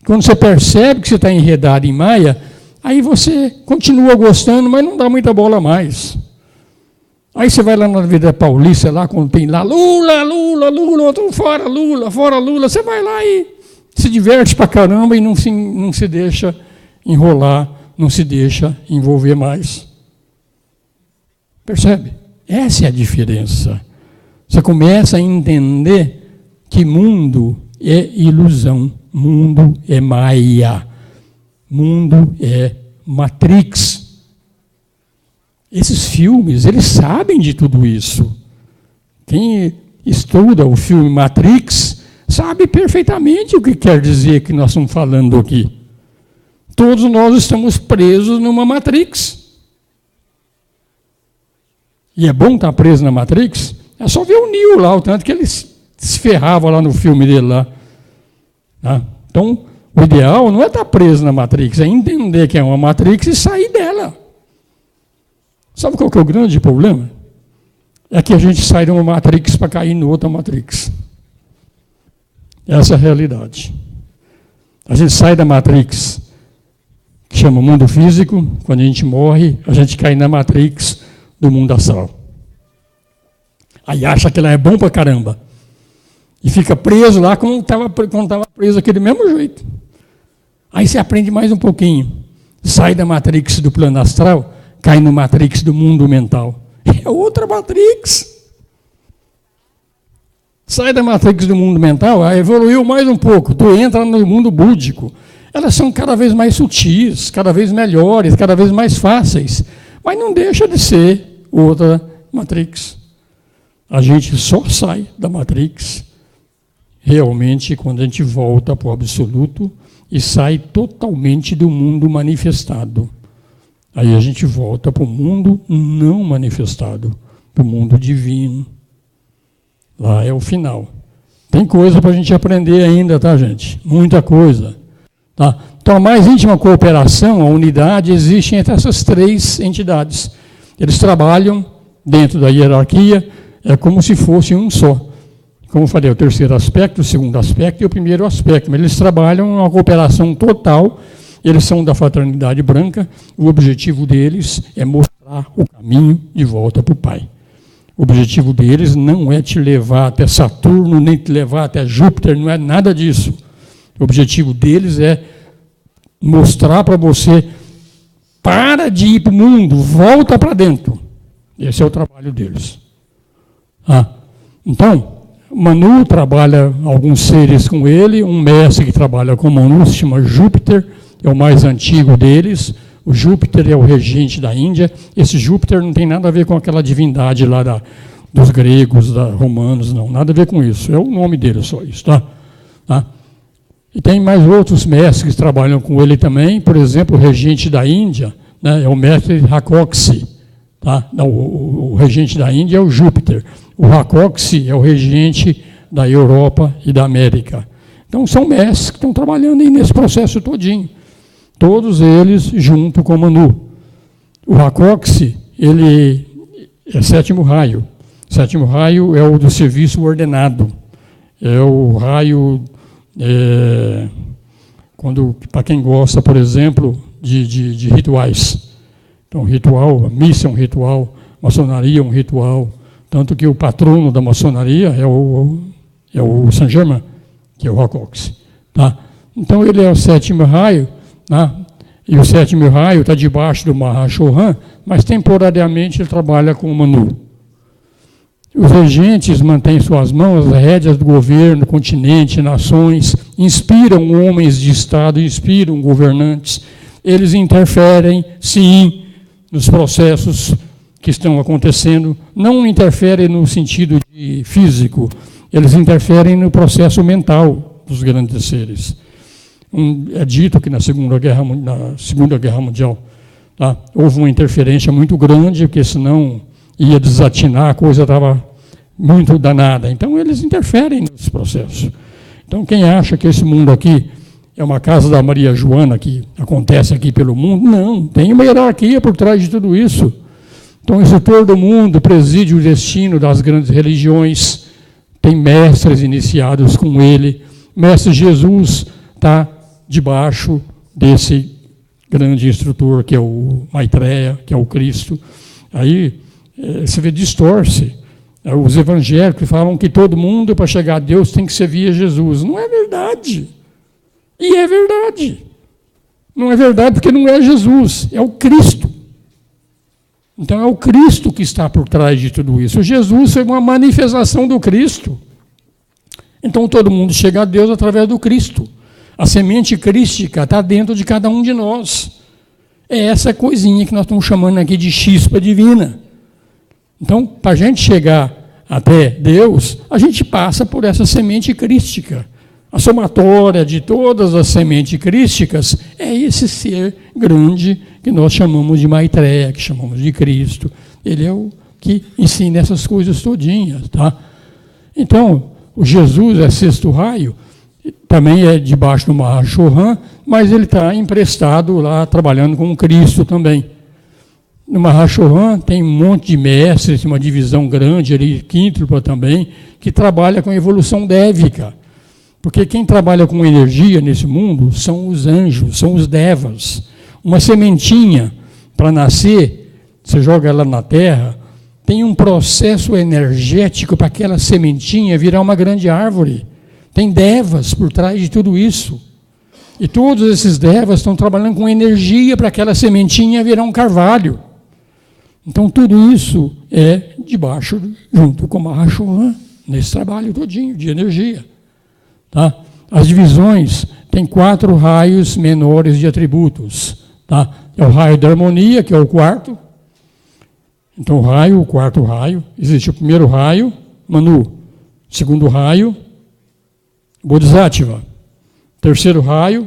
Quando você percebe que você está enredado em maia, aí você continua gostando, mas não dá muita bola mais. Aí você vai lá na Avenida Paulista, lá quando tem lá Lula, fora Lula, você vai lá e se diverte pra caramba e não se deixa enrolar, não se deixa envolver mais. Percebe? Essa é a diferença. Você começa a entender que mundo é ilusão, mundo é maia, mundo é Matrix. Esses filmes, eles sabem de tudo isso. Quem estuda o filme Matrix sabe perfeitamente o que quer dizer que nós estamos falando aqui. Todos nós estamos presos numa Matrix. E é bom estar preso na Matrix? É só ver o Neo lá, o tanto que ele se ferrava lá no filme dele lá. Tá? Então, o ideal não é estar preso na Matrix, é entender que é uma Matrix e sair dela. Sabe qual que é o grande problema? É que a gente sai de uma Matrix para cair em outra Matrix. Essa é a realidade. A gente sai da Matrix, que chama mundo físico, quando a gente morre, a gente cai na Matrix do mundo astral. Aí acha que ela é bom pra caramba. E fica preso lá como estava preso daquele mesmo jeito. Aí você aprende mais um pouquinho. Sai da Matrix do plano astral, cai no Matrix do mundo mental. É outra Matrix. Sai da Matrix do mundo mental, aí evoluiu mais um pouco. Tu entra no mundo búdico. Elas são cada vez mais sutis, cada vez melhores, cada vez mais fáceis. Mas não deixa de ser outra Matrix. A gente só sai da Matrix realmente quando a gente volta para o absoluto e sai totalmente do mundo manifestado. Aí a gente volta para o mundo não manifestado, para o mundo divino. Lá é o final. Tem coisa para a gente aprender ainda, tá, gente? Muita coisa. Tá? Então, a mais íntima cooperação, a unidade, existe entre essas três entidades. Eles trabalham dentro da hierarquia, é como se fosse um só. Como eu falei, o terceiro aspecto, o segundo aspecto e o primeiro aspecto. Mas eles trabalham em uma cooperação total. Eles são da fraternidade branca, o objetivo deles é mostrar o caminho de volta para o Pai. O objetivo deles não é te levar até Saturno, nem te levar até Júpiter, não é nada disso. O objetivo deles é mostrar para você, para de ir para o mundo, volta para dentro. Esse é o trabalho deles. Então, Manu trabalha alguns seres com ele, um mestre que trabalha com Manu se chama Júpiter, é o mais antigo deles. O Júpiter é o regente da Índia. Esse Júpiter não tem nada a ver com aquela divindade lá dos gregos, romanos, não. Nada a ver com isso. É o nome dele, só isso. Tá? E tem mais outros mestres que trabalham com ele também. Por exemplo, o regente da Índia, né, é o mestre Rakoxi. Tá? Não, o regente da Índia é o Júpiter. O Rakoxi é o regente da Europa e da América. Então, são mestres que estão trabalhando aí nesse processo todinho. Todos eles junto com Manu. O Rakoxi, ele é sétimo raio. Sétimo raio é o do serviço ordenado. É o raio, para quem gosta, por exemplo, de rituais. Então, ritual, a missa é um ritual, maçonaria é um ritual. Tanto que o patrono da maçonaria é o Saint-Germain, que é o Rakoxi. Tá? Então, ele é o sétimo raio. E o sétimo raio está debaixo do Mahashohan, mas temporariamente ele trabalha com o Manu. Os regentes mantêm em suas mãos as rédeas do governo, continente, nações, inspiram homens de Estado, inspiram governantes. Eles interferem, sim, nos processos que estão acontecendo. Não interferem no sentido de físico, eles interferem no processo mental dos grandes seres. É dito que na Segunda Guerra Mundial, tá, houve uma interferência muito grande, porque senão ia desatinar, a coisa estava muito danada. Então, eles interferem nos processos. Então, quem acha que esse mundo aqui é uma casa da Maria Joana que acontece aqui pelo mundo, não, tem uma hierarquia por trás de tudo isso. Então, o setor do mundo preside o destino das grandes religiões, tem mestres iniciados com ele. O mestre Jesus está debaixo desse grande instrutor, que é o Maitreya, que é o Cristo. Aí você vê, distorce. Os evangélicos falam que todo mundo, para chegar a Deus, tem que servir a Jesus. Não é verdade. E é verdade. Não é verdade porque não é Jesus, é o Cristo. Então é o Cristo que está por trás de tudo isso. O Jesus foi uma manifestação do Cristo. Então todo mundo chega a Deus através do Cristo. A semente crística está dentro de cada um de nós. É essa coisinha que nós estamos chamando aqui de chispa divina. Então, para a gente chegar até Deus, a gente passa por essa semente crística. A somatória de todas as sementes crísticas é esse ser grande que nós chamamos de Maitreya, que chamamos de Cristo. Ele é o que ensina essas coisas todinhas. Tá? Então, o Jesus é sexto raio, também é debaixo do Mahashohan, mas ele está emprestado lá, trabalhando com o Cristo também. No Mahashohan tem um monte de mestres, uma divisão grande, ali, quíntupla também, que trabalha com evolução dévica. Porque quem trabalha com energia nesse mundo são os anjos, são os devas. Uma sementinha, para nascer, você joga ela na terra, tem um processo energético para aquela sementinha virar uma grande árvore. Tem devas por trás de tudo isso. E todos esses devas estão trabalhando com energia para aquela sementinha virar um carvalho. Então, tudo isso é debaixo, junto com o Mahashohan, nesse trabalho todinho de energia. Tá? As divisões têm 4 raios menores de atributos. Tá? É o raio da harmonia, que é o quarto. Então, o quarto raio. Existe o primeiro raio, Manu. Segundo raio, Bodhisattva. Terceiro raio,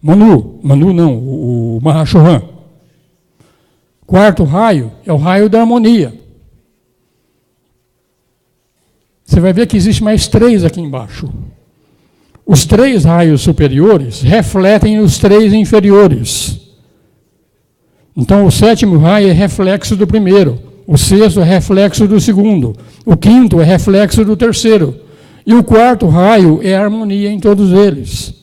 Manu. Manu não, o Mahashohan. Quarto raio é o raio da harmonia. Você vai ver que existe mais 3 aqui embaixo. Os 3 raios superiores refletem os 3 inferiores. Então, o 7º raio é reflexo do primeiro. O 6º é reflexo do segundo. O 5º é reflexo do terceiro. E o 4º raio é a harmonia em todos eles.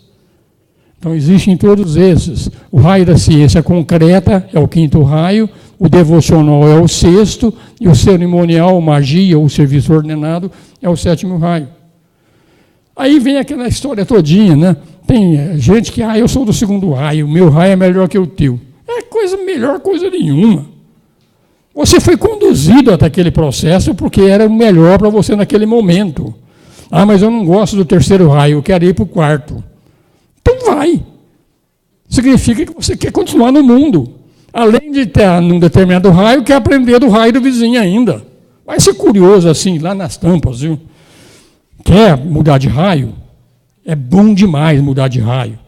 Então, existem todos esses. O raio da ciência concreta é o 5º raio, o devocional é o 6º, e o cerimonial, magia, ou serviço ordenado, é o 7º raio. Aí vem aquela história todinha, né? Tem gente que, eu sou do 2º raio, o meu raio é melhor que o teu. Melhor coisa nenhuma. Você foi conduzido até aquele processo porque era o melhor para você naquele momento. Mas eu não gosto do 3º raio, eu quero ir para o 4º. Então vai. Significa que você quer continuar no mundo. Além de estar num determinado raio, quer aprender do raio do vizinho ainda. Vai ser curioso assim, lá nas tampas, viu? Quer mudar de raio? É bom demais mudar de raio.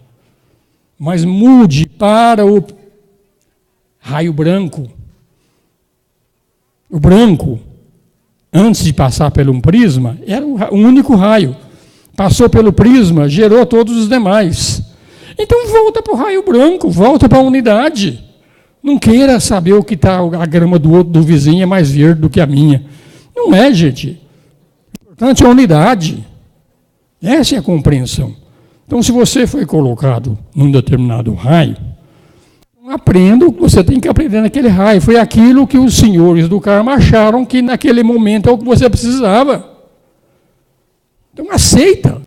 Mas mude para o raio branco. O branco, antes de passar pelo um prisma, era o único raio. Passou pelo prisma, gerou todos os demais. Então volta para o raio branco, volta para a unidade. Não queira saber o que está a grama do outro, do vizinho, é mais verde do que a minha. Não é, gente. O importante é a unidade. Essa é a compreensão. Então, se você foi colocado num determinado raio, aprenda o que você tem que aprender naquele raio. Foi aquilo que os senhores do karma acharam que naquele momento é o que você precisava. Então aceita.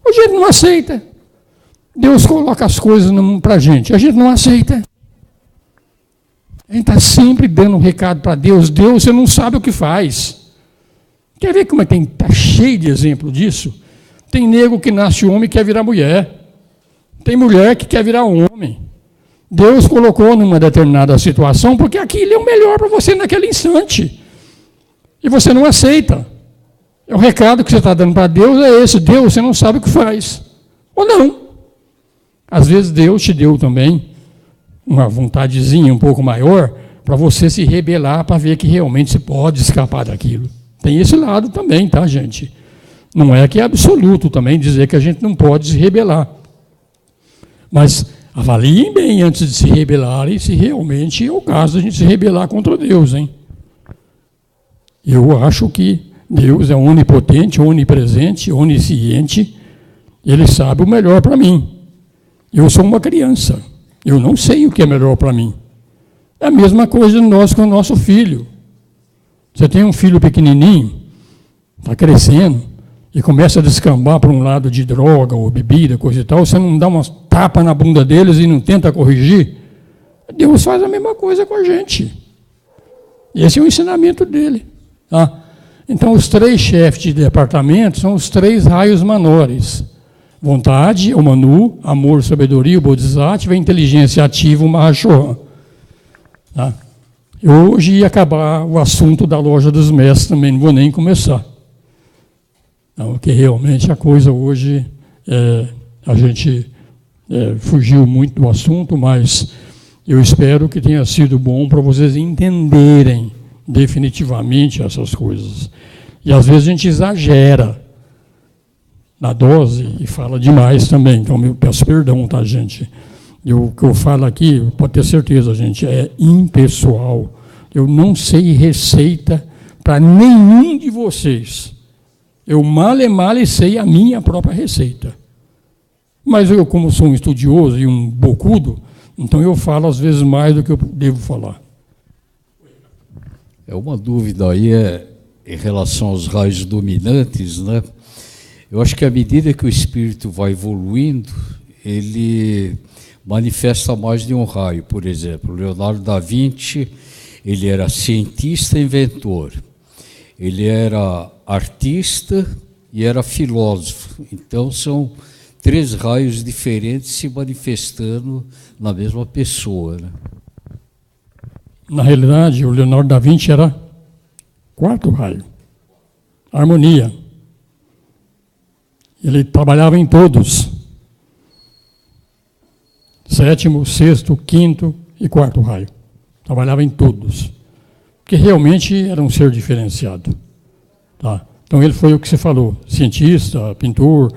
Hoje a gente não aceita. Deus coloca as coisas para a gente. A gente não aceita. A gente está sempre dando um recado para Deus. Deus, você não sabe o que faz. Quer ver como é que está cheio de exemplo disso? Tem nego que nasce homem e quer virar mulher. Tem mulher que quer virar homem. Deus colocou numa determinada situação porque aquilo é o melhor para você naquele instante. E você não aceita. O recado que você está dando para Deus é esse. Deus, você não sabe o que faz. Ou não. Às vezes Deus te deu também uma vontadezinha um pouco maior para você se rebelar, para ver que realmente você pode escapar daquilo. Tem esse lado também, tá, gente? Não é que é absoluto também dizer que a gente não pode se rebelar. Mas avaliem bem antes de se rebelarem se realmente é o caso de a gente se rebelar contra Deus, hein? Eu acho que Deus é onipotente, onipresente, onisciente. Ele sabe o melhor para mim. Eu sou uma criança. Eu não sei o que é melhor para mim. É a mesma coisa nós com o nosso filho. Você tem um filho pequenininho, está crescendo, e começa a descambar para um lado de droga ou bebida, coisa e tal, você não dá umas tapas na bunda deles e não tenta corrigir? Deus faz a mesma coisa com a gente. Esse é o ensinamento dele. Tá? Então, os 3 chefes de departamento são os 3 raios menores. Vontade, o Manu, amor, sabedoria, o Bodhisattva, inteligência ativa, o Mahashohan. Tá? Hoje ia acabar o assunto da loja dos mestres também, não vou nem começar. Não, porque realmente a coisa hoje, a gente fugiu muito do assunto, mas eu espero que tenha sido bom para vocês entenderem definitivamente essas coisas. E às vezes a gente exagera na dose e fala demais também, então eu peço perdão, tá, gente? O que eu falo aqui, pode ter certeza, gente, é impessoal. Eu não sei receita para nenhum de vocês. Eu mal sei a minha própria receita. Mas eu, como sou um estudioso e um bocudo, então eu falo às vezes mais do que eu devo falar. Uma dúvida aí em relação aos raios dominantes, né? Eu acho que à medida que o espírito vai evoluindo, ele manifesta mais de um raio. Por exemplo, Leonardo da Vinci, ele era cientista e inventor. Ele era artista e era filósofo. Então, são 3 raios diferentes se manifestando na mesma pessoa, né? Na realidade, o Leonardo da Vinci era 4 raio. Harmonia. Ele trabalhava em todos. 7º, 6º, 5º e 4º raio. Trabalhava em todos. Porque realmente era um ser diferenciado. Tá? Então ele foi o que você falou, cientista, pintor,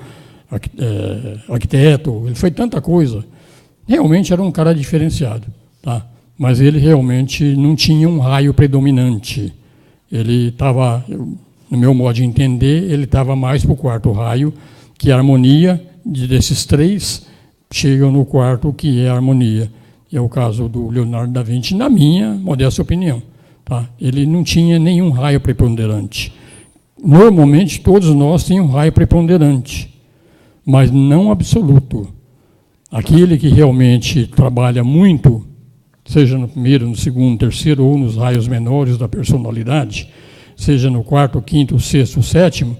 arquiteto, ele foi tanta coisa. Realmente era um cara diferenciado. Tá? Mas ele realmente não tinha um raio predominante. Ele estava, no meu modo de entender, ele estava mais para o 4º raio, que é a harmonia, desses 3, chegam no 4º, que é a harmonia. E é o caso do Leonardo da Vinci, na minha modesta opinião. Tá? Ele não tinha nenhum raio preponderante. Normalmente, todos nós temos um raio preponderante, mas não absoluto. Aquele que realmente trabalha muito, seja no 1º, no 2º, 3º, ou nos raios menores da personalidade, seja no 4º, 5º, 6º, 7º,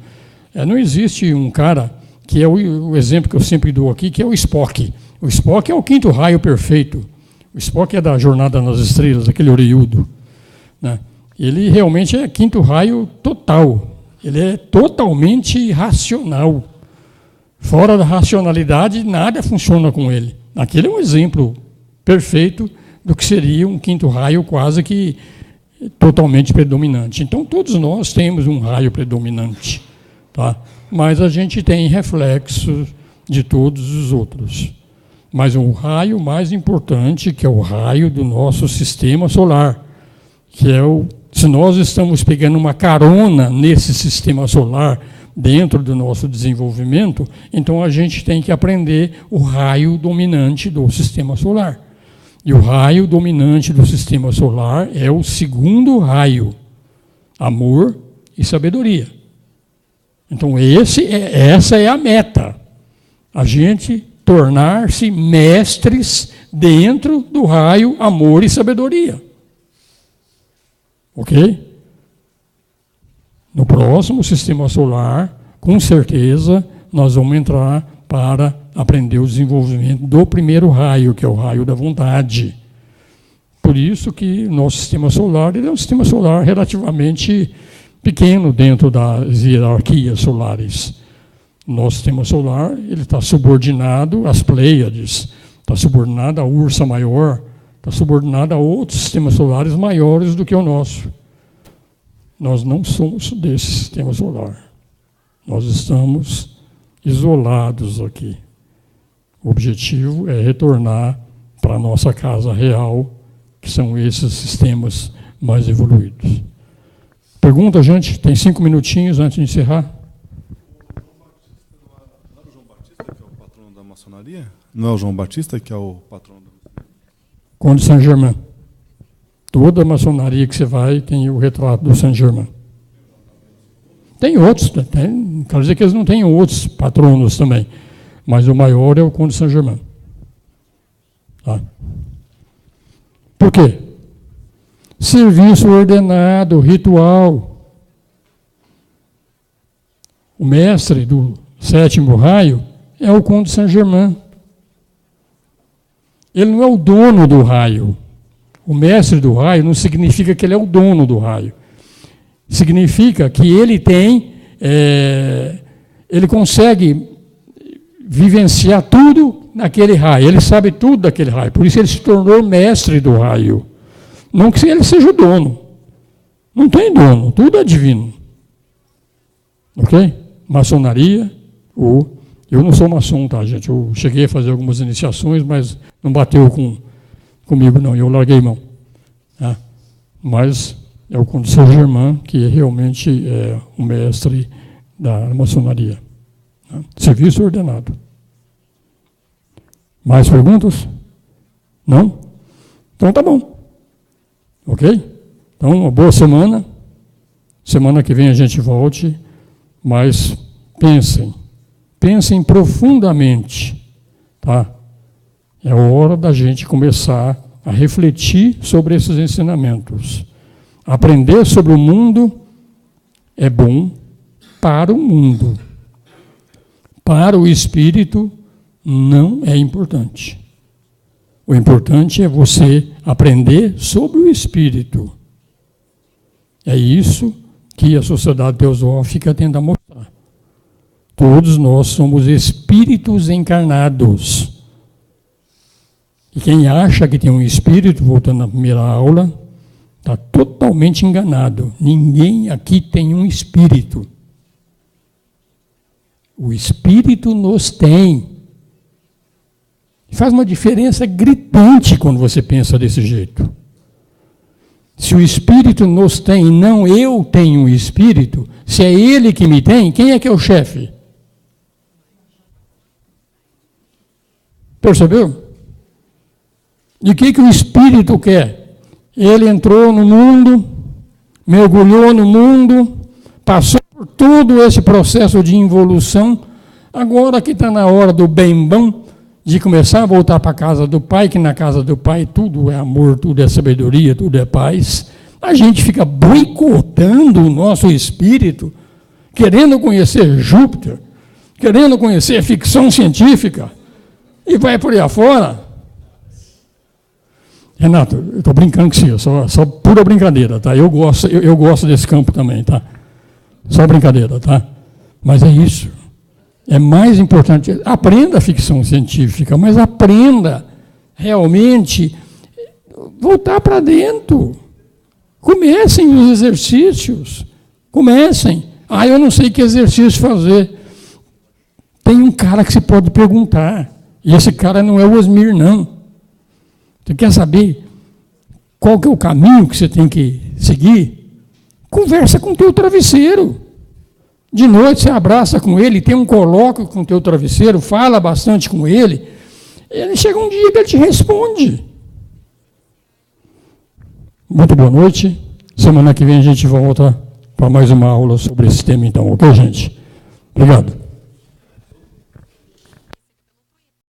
não existe um cara, que é o exemplo que eu sempre dou aqui, que é o Spock. O Spock é o 5º raio perfeito. O Spock é da Jornada nas Estrelas, aquele orelhudo. Né? Ele realmente é 5º raio total. Ele é totalmente racional. Fora da racionalidade, nada funciona com ele. Aquele é um exemplo perfeito do que seria um 5º raio quase que totalmente predominante. Então, todos nós temos um raio predominante. Tá? Mas a gente tem reflexos de todos os outros. Mas o raio mais importante, que é o raio do nosso sistema solar, que é se nós estamos pegando uma carona nesse sistema solar dentro do nosso desenvolvimento, então a gente tem que aprender o raio dominante do sistema solar. E o raio dominante do sistema solar é o 2º raio, amor e sabedoria. Então essa é a meta, a gente tornar-se mestres dentro do raio amor e sabedoria. Ok? No próximo sistema solar, com certeza, nós vamos entrar para aprender o desenvolvimento do primeiro raio, que é o raio da vontade. Por isso que nosso sistema solar ele é um sistema solar relativamente pequeno dentro das hierarquias solares. Nosso sistema solar ele está subordinado às Pleiades, está subordinado à Ursa Maior, está subordinado a outros sistemas solares maiores do que o nosso. Nós não somos desse sistema solar. Nós estamos isolados aqui. O objetivo é retornar para a nossa casa real, que são esses sistemas mais evoluídos. Pergunta, gente? Tem 5 minutinhos antes de encerrar. Não é o João Batista que é o patrono da maçonaria? Não é o João Batista que é o patrono da maçonaria? Conde Saint-Germain. Toda a maçonaria que você vai tem o retrato do Saint-Germain. Tem outros, não quero dizer que eles não tenham outros patronos também, mas o maior é o Conde Saint-Germain. Tá? Por quê? Serviço ordenado, ritual. O mestre do 7º raio é o Conde Saint-Germain. Ele não é o dono do raio. O mestre do raio não significa que ele é o dono do raio. Significa que ele tem, ele consegue vivenciar tudo naquele raio. Ele sabe tudo daquele raio. Por isso ele se tornou mestre do raio. Não que ele seja o dono. Não tem dono, tudo é divino. Ok? Maçonaria, eu não sou maçom, tá, gente? Eu cheguei a fazer algumas iniciações, mas não bateu comigo, não. Eu larguei mão. Tá? Mas é o Conde Saint-Germain que realmente é o mestre da maçonaria. Tá? Serviço ordenado. Mais perguntas? Não? Então tá bom. Ok? Então, uma boa semana. Semana que vem a gente volte, mas pensem profundamente, tá? É hora da gente começar a refletir sobre esses ensinamentos. Aprender sobre o mundo é bom para o mundo. Para o espírito, não é importante. O importante é você aprender sobre o espírito. É isso que a Sociedade Teosófica tenta mostrar. Todos nós somos espíritos encarnados. E quem acha que tem um espírito, voltando à primeira aula, está totalmente enganado. Ninguém aqui tem um espírito. O espírito nos tem. Faz uma diferença gritante quando você pensa desse jeito. Se o espírito nos tem e não eu tenho um espírito, se é ele que me tem, quem é que é o chefe? Percebeu? E o que o espírito quer? Ele entrou no mundo, mergulhou no mundo, passou por todo esse processo de involução, agora que está na hora do bem-bom, de começar a voltar para a casa do Pai, que na casa do Pai tudo é amor, tudo é sabedoria, tudo é paz. A gente fica boicotando o nosso espírito, querendo conhecer Júpiter, querendo conhecer ficção científica, e vai por aí afora. Renato, eu estou brincando com você, só pura brincadeira, tá? Eu gosto desse campo também, tá? Só brincadeira, tá? Mas é isso. É mais importante, aprenda a ficção científica, mas aprenda realmente voltar para dentro. Comecem os exercícios. Comecem. Eu não sei que exercício fazer. Tem um cara que você pode perguntar. E esse cara não é o Osmir, não. Você quer saber qual que é o caminho que você tem que seguir? Conversa com o teu travesseiro. De noite você abraça com ele, tem um colóquio com o teu travesseiro, fala bastante com ele. Ele chega um dia que ele te responde. Muito boa noite. Semana que vem a gente volta para mais uma aula sobre esse tema, então, ok, gente? Obrigado.